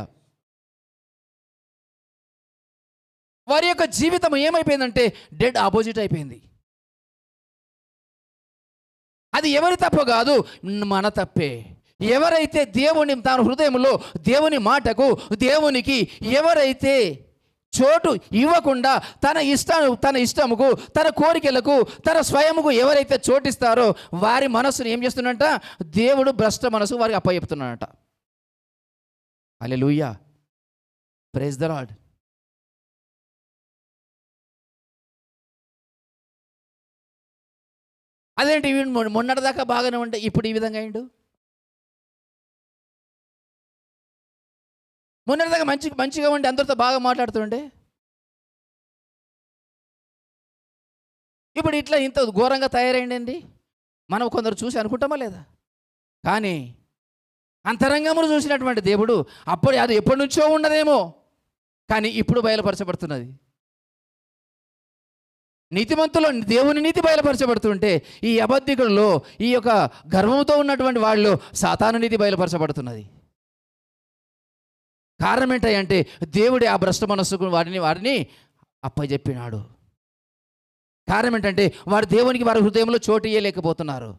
వారి యొక్క జీవితం ఏమైపోయిందంటే డెడ్ ఆపోజిట్ అయిపోయింది. అది ఎవరి తప్పు కాదు, మన తప్పే. ఎవరైతే దేవుని తన హృదయంలో దేవుని మాటకు దేవునికి ఎవరైతే చోటు ఇవ్వకుండా తన ఇష్టముకు తన కోరికలకు తన స్వయముకు ఎవరైతే చోటిస్తారో వారి మనసును ఏం చేస్తున్నట, దేవుడు భ్రష్ట మనసు వారికి అప్పచెప్తున్నాడట. హల్లెలూయా, ప్రైజ్ ది లార్డ్. అదేంటి మొన్నటిదాకా బాగానే ఉంటే ఇప్పుడు ఈ విధంగా అయిండు? మొన్నటిదాకా మంచిగా ఉండి అందరితో బాగా మాట్లాడుతుండే ఇప్పుడు ఇట్లా ఇంత ఘోరంగా తయారైందండి. మనం కొందరు చూసి అనుకుంటామా లేదా? కానీ అంతరంగమును చూసినటువంటి దేవుడు అది ఎప్పటి నుంచో ఉన్నదేమో, కానీ ఇప్పుడు బయలుపరచబడుతున్నది. నీతిమంతులో దేవుని నీతి బయలుపరచబడుతుంటే ఈ అబద్ధికుల్లో ఈ యొక్క గర్వంతో ఉన్నటువంటి వాళ్ళు సాతాను నీతి బయలుపరచబడుతున్నది. కారణం ఏంటంటే దేవుడే ఆ భ్రష్ట మనస్సుకు వారిని అప్పచెప్పినాడు. కారణం ఏంటంటే వారు దేవునికి వారి హృదయంలో చోటు ఇయ్యలేకపోతున్నారు,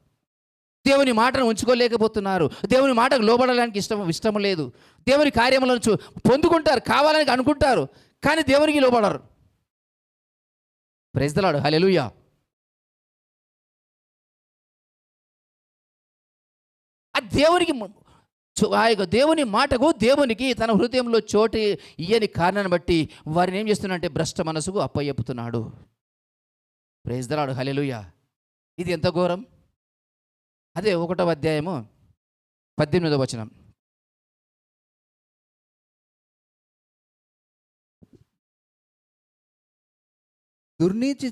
దేవుని మాటను ఉంచుకోలేకపోతున్నారు, దేవుని మాటకు లోబడడానికి ఇష్టం లేదు. దేవుని కార్యములను పొందుకుంటారు, కావాలని అనుకుంటారు, కానీ దేవునికి లోబడరు. ప్రైజ్ ది లార్డ్, హల్లెలూయా. ఆ దేవుని మాటకు దేవునికి తన హృదయంలో చోటు ఇయ్యని కారణాన్ని బట్టి వారిని ఏం చేస్తున్నాడంటే భ్రష్ట మనసుకు అప్పచెప్పుతున్నాడు. ప్రైజ్ ది లార్డ్, హల్లెలూయా. ఇది ఎంత ఘోరం! అదే 1వ అధ్యాయము 18వ వచనం. దుర్నీతి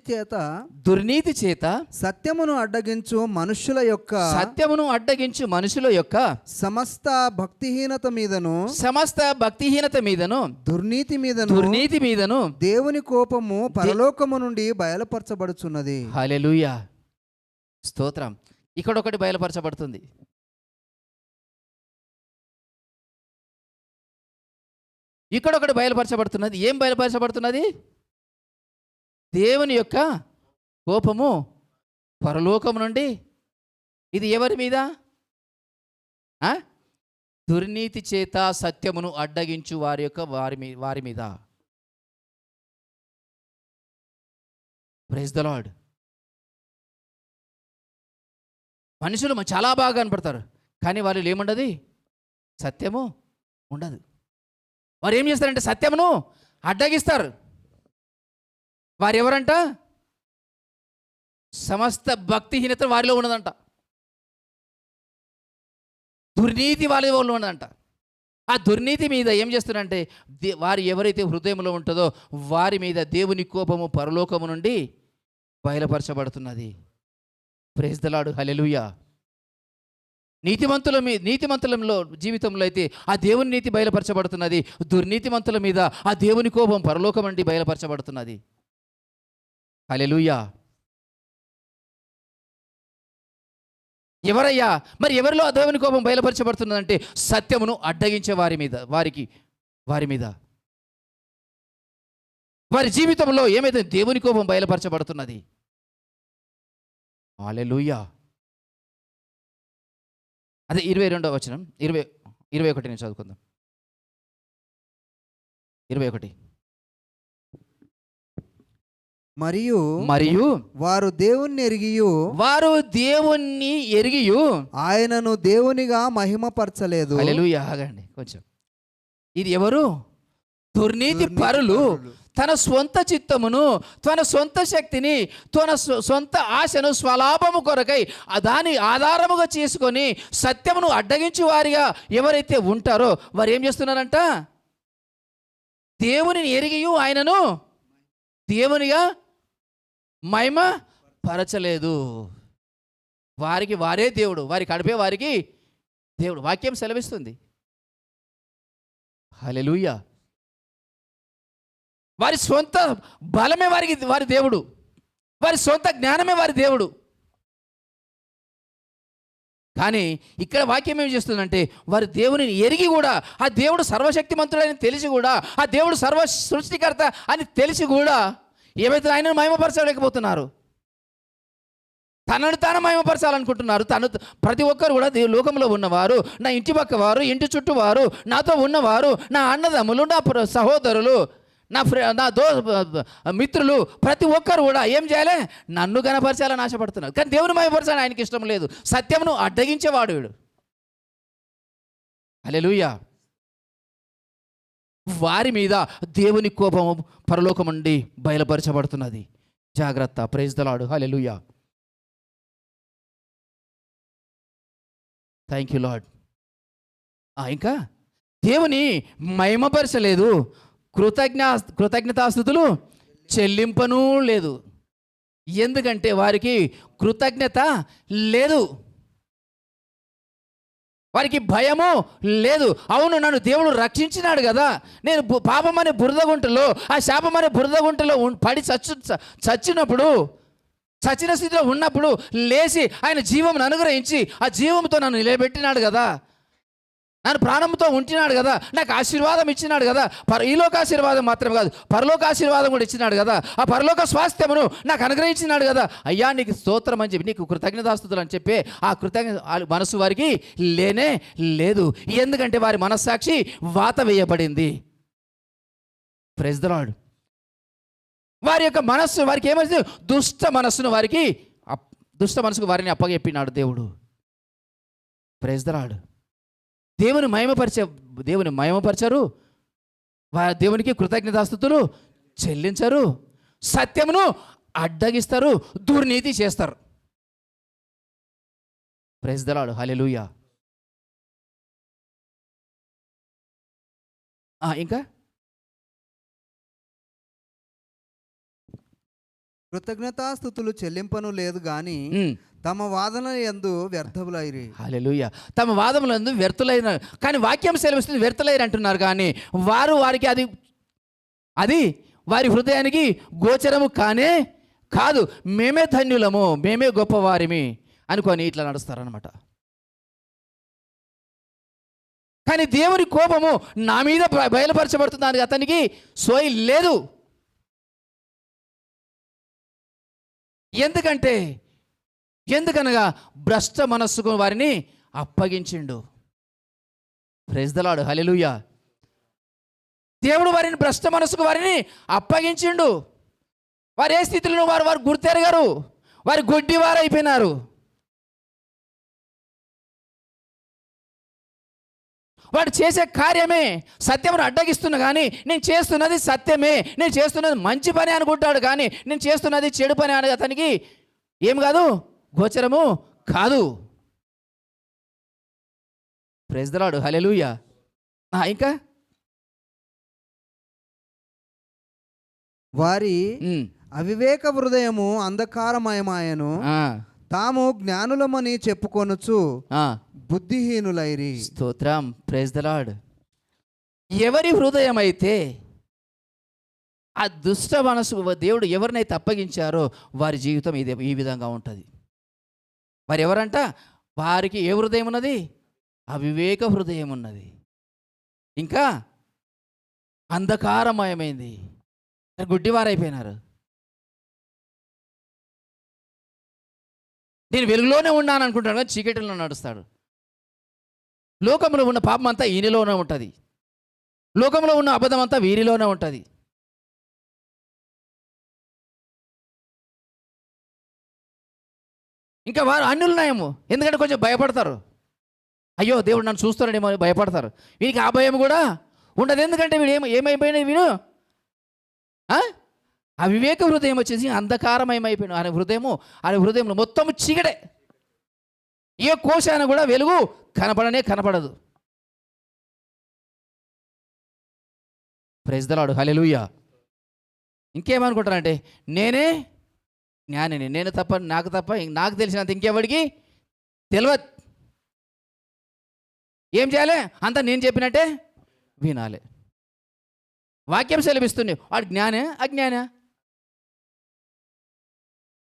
చేత సత్యమును అడ్డగించు మనుషుల యొక్క సమస్త భక్తిహీనత మీదను దుర్నీతి మీదను దేవుని కోపము పరలోకము నుండి బయలుపరచబడుచున్నది. హల్లెలూయా, స్తోత్రం. ఇక్కడ ఒకటి బయలుపరచబడుతుంది. ఏం బయలుపరచబడుతున్నది? దేవుని యొక్క కోపము పరలోకము నుండి. ఇది ఎవరి మీద? దుర్నీతి చేత సత్యమును అడ్డగించు వారి మీద. Praise the Lord. మనుషులు చాలా బాగా కనపడతారు, కానీ వాళ్ళు ఏముండదు, సత్యము ఉండదు. వారు ఏం చేస్తారంటే సత్యమును అడ్డగిస్తారు. వారు ఎవరంట? సమస్త భక్తిహీనత వారిలో ఉన్నదంట, దుర్నీతి వారిలో ఉన్నదంట. ఆ దుర్నీతి మీద ఏం చేస్తారంటే వారు ఎవరైతే హృదయంలో ఉంటుందో వారి మీద దేవుని కోపము పరలోకము నుండి బయలుపరచబడుతున్నది. ప్రైజ్ ది లార్డ్, హల్లెలూయా. నీతిమంతులలో జీవితంలో అయితే ఆ దేవుని నీతి బయలుపరచబడుతున్నది. దుర్నీతిమంతుల మీద ఆ దేవుని కోపం పరలోకం నుండి బయలుపరచబడుతున్నది. హల్లెలూయా. ఎవరయ్యా మరి? ఎవరిలో ఆ దేవుని కోపం బయలుపరచబడుతున్నదంటే సత్యమును అడ్డగించే వారి మీద వారి జీవితంలో ఏమైతే దేవుని కోపం బయలుపరచబడుతున్నది. హల్లెలూయా. అదే 22వ వచనం, 21 నుంచి చదువుకుందాం. 21. మరియు వారు దేవుణ్ణి ఎరిగియు ఆయనను దేవునిగా మహిమపరచలేదు. హల్లెలూయా. ఆగండి కొంచెం. ఇది ఎవరు? దుర్నీతి పరులు తన స్వంత చిత్తమును, తన సొంత శక్తిని, తన సొంత ఆశను స్వలాభము కొరకై దాని ఆధారముగా చేసుకొని సత్యమును అడ్డగించి వారిగా ఎవరైతే ఉంటారో వారు ఏం చేస్తున్నారంట? దేవునిని ఎరిగియు ఆయనను దేవునిగా మహిమ పరచలేదు. వారికి వారే దేవుడు, వారి కడిపే వారికి దేవుడు. వాక్యం సెలవిస్తుంది. హల్లెలూయా. వారి సొంత బలమే వారి దేవుడు, వారి సొంత జ్ఞానమే వారి దేవుడు. కానీ ఇక్కడ వాక్యం ఏం చేస్తుందంటే వారు దేవునిని ఎరిగి కూడా, ఆ దేవుడు సర్వశక్తిమంతుడని తెలిసి కూడా, ఆ దేవుడు సర్వ సృష్టికర్త అని తెలిసి కూడా ఏమైతే ఆయనను మహిమపరచలేకపోతున్నారు. తనను తాను మహిమపరచాలనుకుంటున్నారు. ప్రతి ఒక్కరు కూడా లోకంలో ఉన్నవారు, నా ఇంటి పక్క వారు, ఇంటి చుట్టూ వారు, నాతో ఉన్నవారు, నా అన్నదమ్ములు, నా సహోదరులు, నా మిత్రులు, ప్రతి ఒక్కరు కూడా ఏం చేయాలి? నన్ను గణపరచాలని ఆశపడుతున్నారు. కానీ దేవుని మహిమపరచాలని ఆయనకి ఇష్టం లేదు. సత్యమును అడ్డగించేవాడు వీడు. హల్లెలూయా. వారి మీద దేవుని కోపం పరలోకం నుండి బయలుపరచబడుతున్నది. జాగ్రత్త. Praise the Lord. Hallelujah. Thank you Lord. ఇంకా దేవుని మహిమపరచలేదు, కృతజ్ఞతాస్తుతులు చెల్లింపను లేదు. ఎందుకంటే వారికి కృతజ్ఞత లేదు, వారికి భయము లేదు. అవును, నన్ను దేవుడు రక్షించినాడు కదా, నేను పాపం అనే బురదగుంటలో, ఆ శాపం అనే బురదగుంటలో పడి చచ్చినప్పుడు, చచ్చిన స్థితిలో ఉన్నప్పుడు లేచి ఆయన జీవమును అనుగ్రహించి ఆ జీవంతో నన్ను నిలబెట్టినాడు కదా, నన్ను ప్రాణంతో ఉంచినాడు కదా, నాకు ఆశీర్వాదం ఇచ్చినాడు కదా. ఈలోక ఆశీర్వాదం మాత్రమే కాదు, పరలోక ఆశీర్వాదం కూడా ఇచ్చినాడు కదా. ఆ పరలోక స్వాస్థ్యమును నాకు అనుగ్రహించినాడు కదా. అయ్యా నీకు స్తోత్రం అని చెప్పి, నీకు కృతజ్ఞతాస్తుతులు అని చెప్పి ఆ మనసు వారికి లేనే లేదు. ఎందుకంటే వారి మనస్సాక్షి వాత వేయబడింది. Praise the Lord. వారి యొక్క మనస్సు వారికి ఏమైంది? దుష్ట మనస్సుకు వారిని అప్పగెప్పినాడు దేవుడు. Praise the Lord. దేవుని మహిమపరచరు, దేవునికి కృతజ్ఞతాస్తుతులు చెల్లించరు, సత్యమును అడ్డగిస్తారు, దుర్నీతి చేస్తారు. Praise the Lord. హల్లెలూయా. ఇంకా కృతజ్ఞతాస్తుతులు చెల్లింపను లేదు గాని తమ వాదన యందు వ్యర్థములైరి. హల్లెలూయా. తమ వాదములందు వ్యర్థులైన, కానీ వాక్యం సెలవిస్తుంది వ్యర్థులైరు అంటున్నారు. కానీ వారికి అది వారి హృదయానికి గోచరము కానే కాదు. మేమే ధన్యులము, మేమే గొప్పవారిమి అనుకొని ఇట్లా నడుస్తారనమాట. కానీ దేవుని కోపము నా మీద బయలుపరచబడుతుంది, అతనికి సోయి లేదు. ఎందుకనగా భ్రష్ట మనస్సుకు వారిని అప్పగించిండు. Praise the Lord. హల్లెలూయా. దేవుడు వారిని భ్రష్ట మనస్సుకు వారిని అప్పగించిండు. వారు ఏ స్థితిలో వారు గుర్తెరగరు, వారు గుడ్డివారు అయిపోయినారు. వాడు చేసే కార్యమే సత్యమును అడ్డగిస్తున్నా, కానీ నేను చేస్తున్నది సత్యమే, నేను చేస్తున్నది మంచి పని అనుకుంటాడు. కానీ నేను చేస్తున్నది చెడు పని అని అతనికి ఏం కాదు, గోచరము కాదు. Praise the Lord. హల్లెలూయా. ఇంకా వారి అవివేక హృదయము అంధకారమయమాయను, తాము జ్ఞానులమని చెప్పుకొనుచు బుద్ధిహీనులైరి. స్తోత్రం. Praise the Lord. ఎవరి హృదయం అయితే ఆ దుష్ట మనసు దేవుడు ఎవరినైతే అప్పగించారో వారి జీవితం ఈ విధంగా ఉంటుంది. వారు ఎవరంట? వారికి ఏ హృదయం ఉన్నది? అవివేక హృదయం ఉన్నది, ఇంకా అంధకారమయమైంది, గుడ్డివారైపోయినారు. నేను వెలుగులోనే ఉన్నాను అనుకుంటాను, కానీ చీకటిలో నడుస్తాడు. లోకంలో ఉన్న పాపం అంతా ఈయనలోనే ఉంటుంది, లోకంలో ఉన్న అబద్ధం అంతా వీరిలోనే ఉంటుంది. ఇంకా వారు అన్యులనేమో, ఎందుకంటే కొంచెం భయపడతారు. అయ్యో దేవుడు నన్ను చూస్తాడేమో అని భయపడతారు. వీడికి ఆ భయం కూడా ఉండదు. ఎందుకంటే వీడు ఏమైపోయినా వీడు అవివేక హృదయం వచ్చేసి అంధకారమయమైపోయిన ఆయన హృదయంలో మొత్తం చీకటే. ఏ కోశాన కూడా వెలుగు కనపడదు. Praise the Lord. హల్లెలూయా. ఇంకేమనుకుంటారంటే నేనే జ్ఞానిని, నేను తప్ప నాకు తెలిసినంత ఇంకెవడికి తెలియదు. ఏం చేయాలి? అంతా నేను చెప్పినట్టే వినాలి. వాక్యం సెలవిస్తుంది. వాడు జ్ఞానే అజ్ఞానా?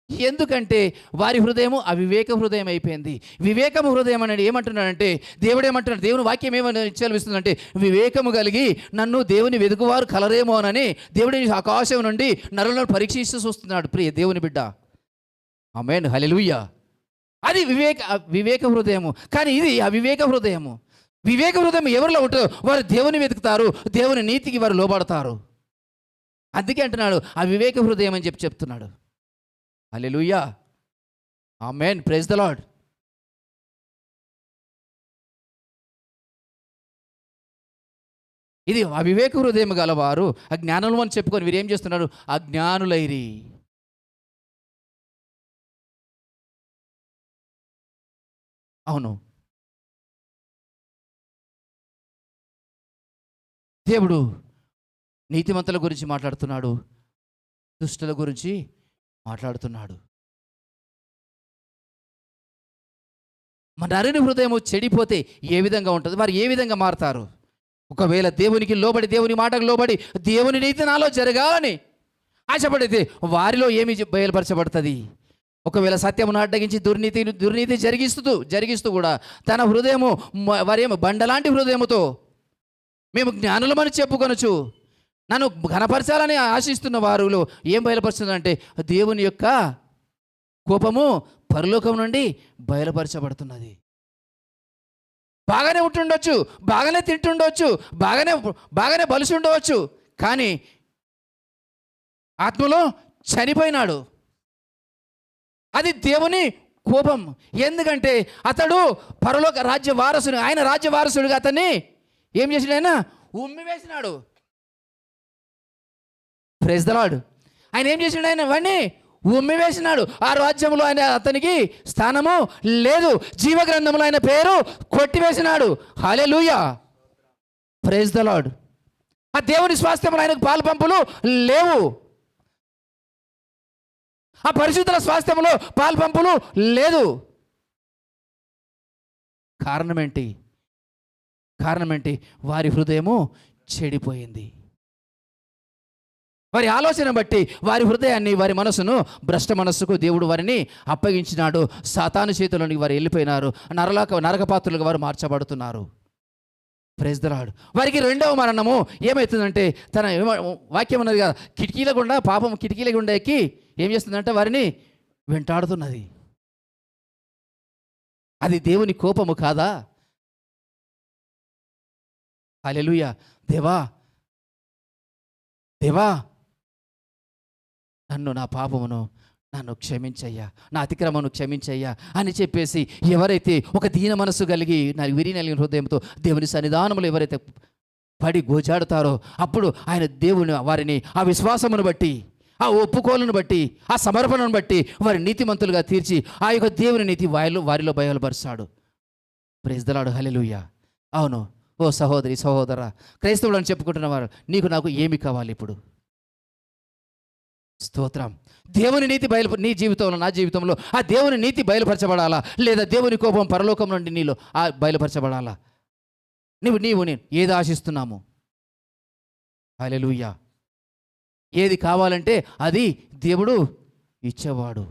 ఎందుకంటే వారి హృదయము అవివేక హృదయం అయిపోయింది. వివేకము హృదయం అనేది ఏమంటున్నాడంటే, దేవుడు ఏమంటున్నాడు, దేవుని వాక్యం ఏమని సెలవిస్తుందంటే, వివేకము కలిగి నన్ను దేవుని వెతుకువారు కలరేమోనని దేవుడి ఆకాశం నుండి నరులను పరీక్షిస్తూ చూస్తున్నాడు. ప్రియ దేవుని బిడ్డ, ఆమేన్, హల్లెలూయా. అది వివేక హృదయము. కానీ ఇది అవివేక హృదయము. వివేక హృదయం ఎవరిలో ఉంటుందో వారు దేవుని వెతుకుతారు, దేవుని నీతికి వారు లోబడతారు. అందుకే అంటున్నాడు అవివేక హృదయం అని చెప్తున్నాడు. హల్లెలూయా, ఆమేన్, ప్రైజ్ ద లార్డ్. ఇది అవివేక హృదయం గలవారు అజ్ఞానులు అని చెప్పుకొని వీరు ఏం చేస్తున్నారు, అజ్ఞానులైరి. అవును, దేవుడు నీతిమంతుల గురించి మాట్లాడుతున్నాడు, దుష్టుల గురించి మాట్లాడుతున్నాడు. మన నరుని హృదయము చెడిపోతే ఏ విధంగా ఉంటుంది, వారు ఏ విధంగా మారుతారు? ఒకవేళ దేవునికి లోబడి, దేవుని మాటకు లోబడి, దేవుని నీతి నాలో జరగాలని ఆశపడితే వారిలో ఏమి బయలుపరచబడుతుంది? ఒకవేళ సత్యమును అడ్డగించి దుర్నీతి జరిగిస్తూ కూడా తన హృదయము వారేమో బండలాంటి హృదయముతో మేము జ్ఞానులమని చెప్పుకొనొచ్చు నన్ను ఘనపరచాలని ఆశిస్తున్న వారిలో ఏం బయలుపరుస్తుందంటే దేవుని యొక్క కోపము పరలోకం నుండి బయలుపరచబడుతున్నది. బాగానే ఉంటుండొచ్చు, బాగానే తింటుండవచ్చు, బాగానే బలిసి ఉండవచ్చు, కానీ ఆత్మలో చనిపోయినాడు. అది దేవుని కోపం. ఎందుకంటే అతడు పరలోక రాజ్య వారసుడు, ఆయన రాజ్య వారసుడుగా అతన్ని ఏం చేసినాడు, ఆయన ఉమ్మివేసినాడు. Praise the lord. ఆయన ఏం చేసినాడు, ఆయన వాడిని ఉమ్మివేసినాడు. ఆ రాజ్యంలో ఆయన అతనికి స్థానము లేదు. జీవగ్రంథంలో ఆయన పేరు కొట్టివేసినాడు. హల్లెలూయా, ప్రైజ్ ద లార్డ్. ఆ దేవుని స్వాస్థ్యంలో ఆయనకు పాలు పంపులు లేవు. ఆ పరిశుద్ధుల స్వాస్థ్యంలో పాలు పంపులు లేదు. కారణం ఏంటి? వారి హృదయము చెడిపోయింది. వారి ఆలోచన బట్టి వారి హృదయాన్ని, వారి మనసును, భ్రష్ట మనస్సుకు దేవుడు వారిని అప్పగించినాడు. సాతాను చేతుల్లోనికి వారు వెళ్ళిపోయినారు. నరకపాత్రులుగా వారు మార్చబడుతున్నారు. Praise the lord. వారికి రెండవ మరణము ఏమవుతుందంటే, తన వాక్యం ఉన్నది కదా, కిటికీల గుండా, పాపం కిటికీల గుండా ఎక్కి ఏం చేస్తుందంటే వారిని వెంటాడుతున్నది. అది దేవుని కోపము కాదా? హల్లెలూయా. దేవా నా పాపమును నన్ను క్షమించయ్యా, నా అతిక్రమను క్షమించయ్యా అని చెప్పేసి ఎవరైతే ఒక దీన మనస్సు కలిగి విరినలిగిన హృదయంతో దేవుని సన్నిధానంలో ఎవరైతే పడి గోజాడుతారో అప్పుడు ఆయన దేవుని వారిని ఆ విశ్వాసమును బట్టి, ఆ ఒప్పుకోలను బట్టి, ఆ సమర్పణను బట్టి వారి నీతిమంతులుగా తీర్చి ఆ యొక్క దేవుని నీతి వారిలో బయలుపరుస్తాడు. ప్రైజ్ ద లార్డ్, హల్లెలూయా. అవును, ఓ సహోదరి సహోదర, క్రైస్తవులు అని చెప్పుకుంటున్న వారు, నీకు నాకు ఏమి కావాలి ఇప్పుడు? స్తోత్రం. దేవుని నీతి నీ జీవితంలో, నా జీవితంలో ఆ దేవుని నీతి బయలుపరచబడాలా, లేదా దేవుని కోపం పరలోకం నుండి నీలో బయలుపరచబడాలా? నీవు నేను ఏది ఆశిస్తున్నాము? హల్లెలూయా. ఏది కావాలంటే అది దేవుడు ఇచ్చేవాడు.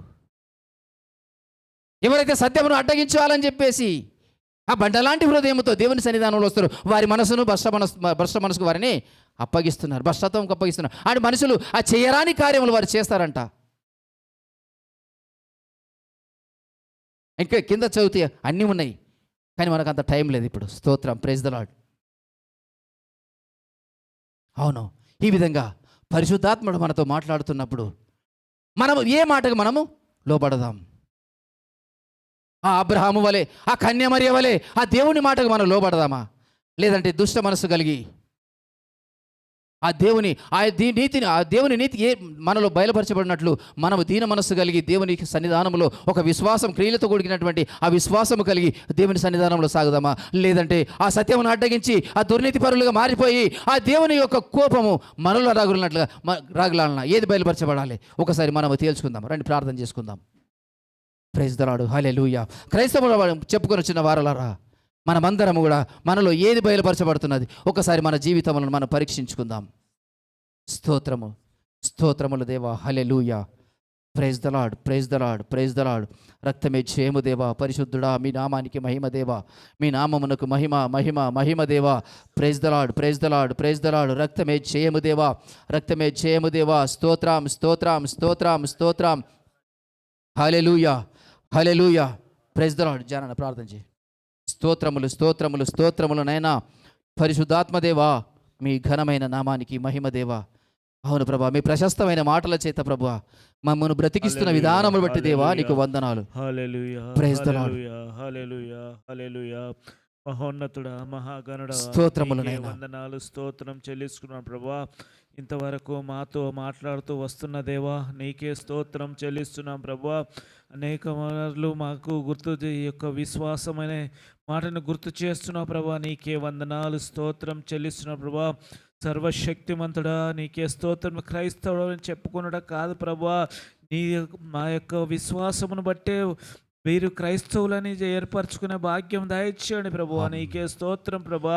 ఎవరైతే సత్యమును అడ్డగించాలని చెప్పేసి ఆ బండలాంటి హృదయంతో దేవుని సన్నిధానంలో వస్తారు, వారి మనసును భ్రష్ట మనసుకు వారిని అప్పగిస్తున్నారు, భ్రష్టత్వంకు అప్పగిస్తున్నారు. అండ్ మనుషులు ఆ చేయరాని కార్యములు వారు చేస్తారంట. ఇంకా కింద చదివితే అన్నీ ఉన్నాయి, కానీ మనకు అంత టైం లేదు ఇప్పుడు. స్తోత్రం, ప్రైజ్ ద లార్డ్. అవును, ఈ విధంగా పరిశుద్ధాత్ముడు మనతో మాట్లాడుతున్నప్పుడు మనము ఏ మాటకు మనము లోబడదాం? ఆ అబ్రహాము వలె, ఆ కన్యమరియ వలె ఆ దేవుని మాటకు మనం లోబడదామా? లేదంటే దుష్ట మనసు కలిగి ఆ దేవుని నీతి మనలో బయలుపరచబడినట్లు మనము దీన మనస్సు కలిగి దేవుని సన్నిధానంలో ఒక విశ్వాసం, క్రియలతో కూడినటువంటి ఆ విశ్వాసము కలిగి దేవుని సన్నిధానంలో సాగుదామా? లేదంటే ఆ సత్యమును అడ్డగించి ఆ దుర్నీతి పరులుగా మారిపోయి ఆ దేవుని యొక్క కోపము మనలో రాగులాలన్నా ఏది బయలుపరచబడాలి? ఒకసారి మనము తేల్చుకుందాం. రండి, ప్రార్థన చేసుకుందాం. ప్రైజ్ ద లార్డ్, హల్లెలూయా. క్రైస్తవులు చెప్పుకొని వచ్చిన వారలారా, మనమందరము కూడా మనలో ఏది బయలుపరచబడుతున్నది ఒకసారి మన జీవితంలో మనం పరీక్షించుకుందాం. స్తోత్రములు దేవా, హల్లెలూయా. Praise the Lord, praise the Lord, praise the Lord. రక్తమే జయము దేవా, పరిశుద్ధుడా, మీ నామానికి మహిమ దేవా, మీ నామమునకు మహిమ మహిమ మహిమ దేవా. Praise the Lord, praise the Lord, praise the Lord. రక్తమే జయము దేవా, రక్తమే జయము దేవా. స్తోత్రం స్తోత్రం స్తోత్రం స్తోత్రం. హల్లెలూయా హల్లెలూయా. Praise the Lord. జానన ప్రార్థన చేయి. స్తోత్రములు స్తోత్రములు స్తోత్రములు నైనా పరిశుద్ధాత్మదేవా, మీ ఘనమైన నామానికి మహిమ దేవా. అవును ప్రభా, మీ ప్రశస్తమైన మాటల చేత ప్రభా మమ్మల్ని బ్రతికిస్తున్న విధానమును బట్టి దేవా నీకు వందనాలు. హల్లెలూయా Praise the Lord. హల్లెలూయా హల్లెలూయా హల్లెలూయా. మహోన్నతుడా, మహాగణుడా, స్తోత్రములు నీకే నాయనా. వందనాలు, స్తోత్రం చెల్లిస్తున్నాం ప్రభా. ఇంతవరకు మాతో మాట్లాడుతూ వస్తున్న దేవా నీకే స్తోత్రం చెల్లిస్తున్నాం ప్రభా. అనేక మార్లు మాకు ఈ యొక్క విశ్వాసమైన మాటను గుర్తు చేస్తున్నావు ప్రభా. నీకే వందనాలు, స్తోత్రం చెల్లిస్తున్నాం ప్రభా. సర్వశక్తిమంతుడా నీకే స్తోత్రం. క్రైస్తవుడు అని చెప్పుకున్నట కాదు ప్రభా, మా యొక్క విశ్వాసమును బట్టే మీరు క్రైస్తవులని ఏర్పరచుకునే భాగ్యం దయచేయండి ప్రభు. నీకే స్తోత్రం ప్రభా.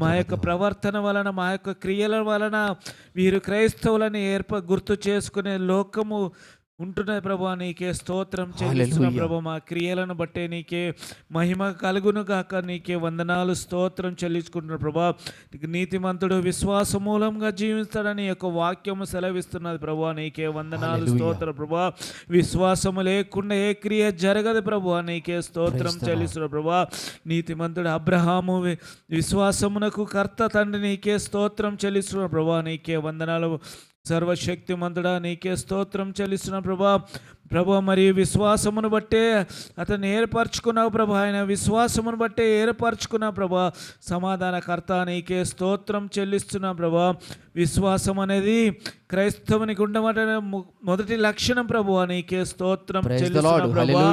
మా యొక్క ప్రవర్తన వలన, మా యొక్క క్రియల వలన వీరు క్రైస్తవులని గుర్తు చేసుకునే లోకము ఉంటున్నది ప్రభా. నీకే స్తోత్రం చెల్లిస్తున్నాం ప్రభా. మా క్రియలను బట్టే నీకే మహిమ కలుగును గాక. నీకే వందనాలు, స్తోత్రం చెల్లించుకుంటున్నాం ప్రభా. నీతిమంతుడు విశ్వాస మూలంగా జీవిస్తాడని యొక్క వాక్యము సెలవిస్తున్నది ప్రభా. నీకే వందనాలు, స్తోత్రం ప్రభా. విశ్వాసము లేకుండా ఏ క్రియ జరగదు ప్రభా. నీకే స్తోత్రం చెల్లిస్తున్నాం ప్రభా. నీతిమంతుడు అబ్రహాము విశ్వాసమునకు కర్త తండ్రి. నీకే స్తోత్రం చెల్లిస్తున్నాం ప్రభా. నీకే వందనాలు. సర్వశక్తిమంతుడా నీకే స్తోత్రం చెల్లిస్తున్న ప్రభా. ప్రభా మరి విశ్వాసమును బట్టే అతన్ని ఏర్పరచుకున్నావు ప్రభా. ఆయన విశ్వాసమును బట్టే ఏర్పరచుకున్న ప్రభా. సమాధానకర్త నీకే స్తోత్రం చెల్లిస్తున్నా ప్రభా. విశ్వాసం అనేది క్రైస్తవునికి ఉండమంటే మొదటి లక్షణం ప్రభు. నీకే స్తోత్రం చెల్లిస్తున్నా ప్రభా.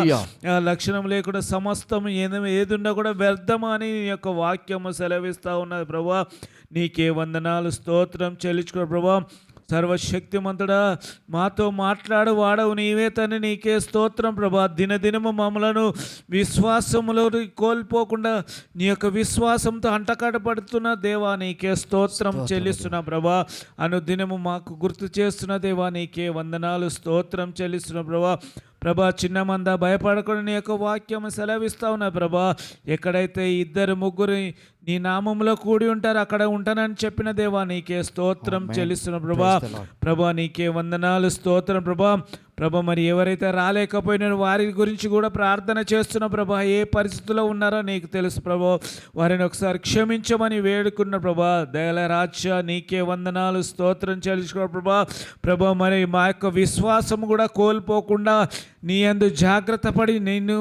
ఆ లక్షణం లేకుండా సమస్తం ఏదున్నా కూడా వ్యర్థమా అని నీ యొక్క వాక్యము సెలవిస్తూ ఉన్నది ప్రభా. నీకే వందనాలు, స్తోత్రం చెల్లించుకో ప్రభా. సర్వశక్తిమంతుడా మాతో మాట్లాడు వాడవు నీవే తండ్రి. నీకే స్తోత్రం ప్రభా. దినదినము మమ్మలను విశ్వాసములో కోల్పోకుండా నీ యొక్క విశ్వాసంతో అంటకాడపడుతున్న దేవా నీకే స్తోత్రం చెల్లిస్తున్నా ప్రభా. అనుదినము మాకు గుర్తు చేస్తున్న దేవా నీకే వందనాలు, స్తోత్రం చెల్లిస్తున్న ప్రభా. ప్రభా చిన్న మంద భయపడకుండా నీ యొక్క వాక్యం సెలవిస్తా ఉన్నా ప్రభా. ఎక్కడైతే ఇద్దరు ముగ్గురు నీ నామంలో కూడి ఉంటారు అక్కడ ఉంటానని చెప్పిన దేవా నీకే స్తోత్రం చెల్లిస్తున్న ప్రభా. ప్రభా నీకే వందనాలు, స్తోత్రం ప్రభా. ప్రభా మరి ఎవరైతే రాలేకపోయినారో వారి గురించి కూడా ప్రార్థన చేస్తున్న ప్రభా. ఏ పరిస్థితిలో ఉన్నారో నీకు తెలుసు ప్రభా. వారిని ఒకసారి క్షమించమని వేడుకున్న ప్రభా. దయల రాజ్య నీకే వందనాలు, స్తోత్రం చెల్లించుకో ప్రభా. ప్రభా మరి మా యొక్క విశ్వాసం కూడా కోల్పోకుండా నీ యందు జాగ్రత్త పడి నిన్ను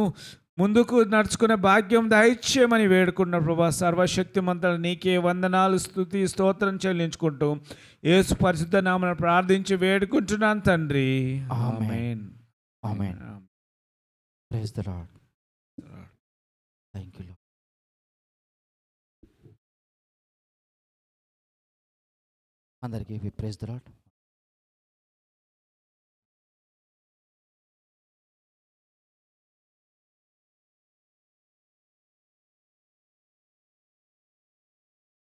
ముందుకు నడుచుకునే భాగ్యం దయచేయమని వేడుకున్న ప్రభా. సర్వశక్తిమంతుడు నీకే వందనాలు, స్తుతి స్తోత్రం చెల్లించుకుంటూ యేసు పరిశుద్ధ నామమున ప్రార్థించి వేడుకుంటున్నాను తండ్రి. ఆమేన్. ఆమేన్. Praise the Lord. Thank you Lord. అందరికీ ప్రైజ్ ది లార్డ్.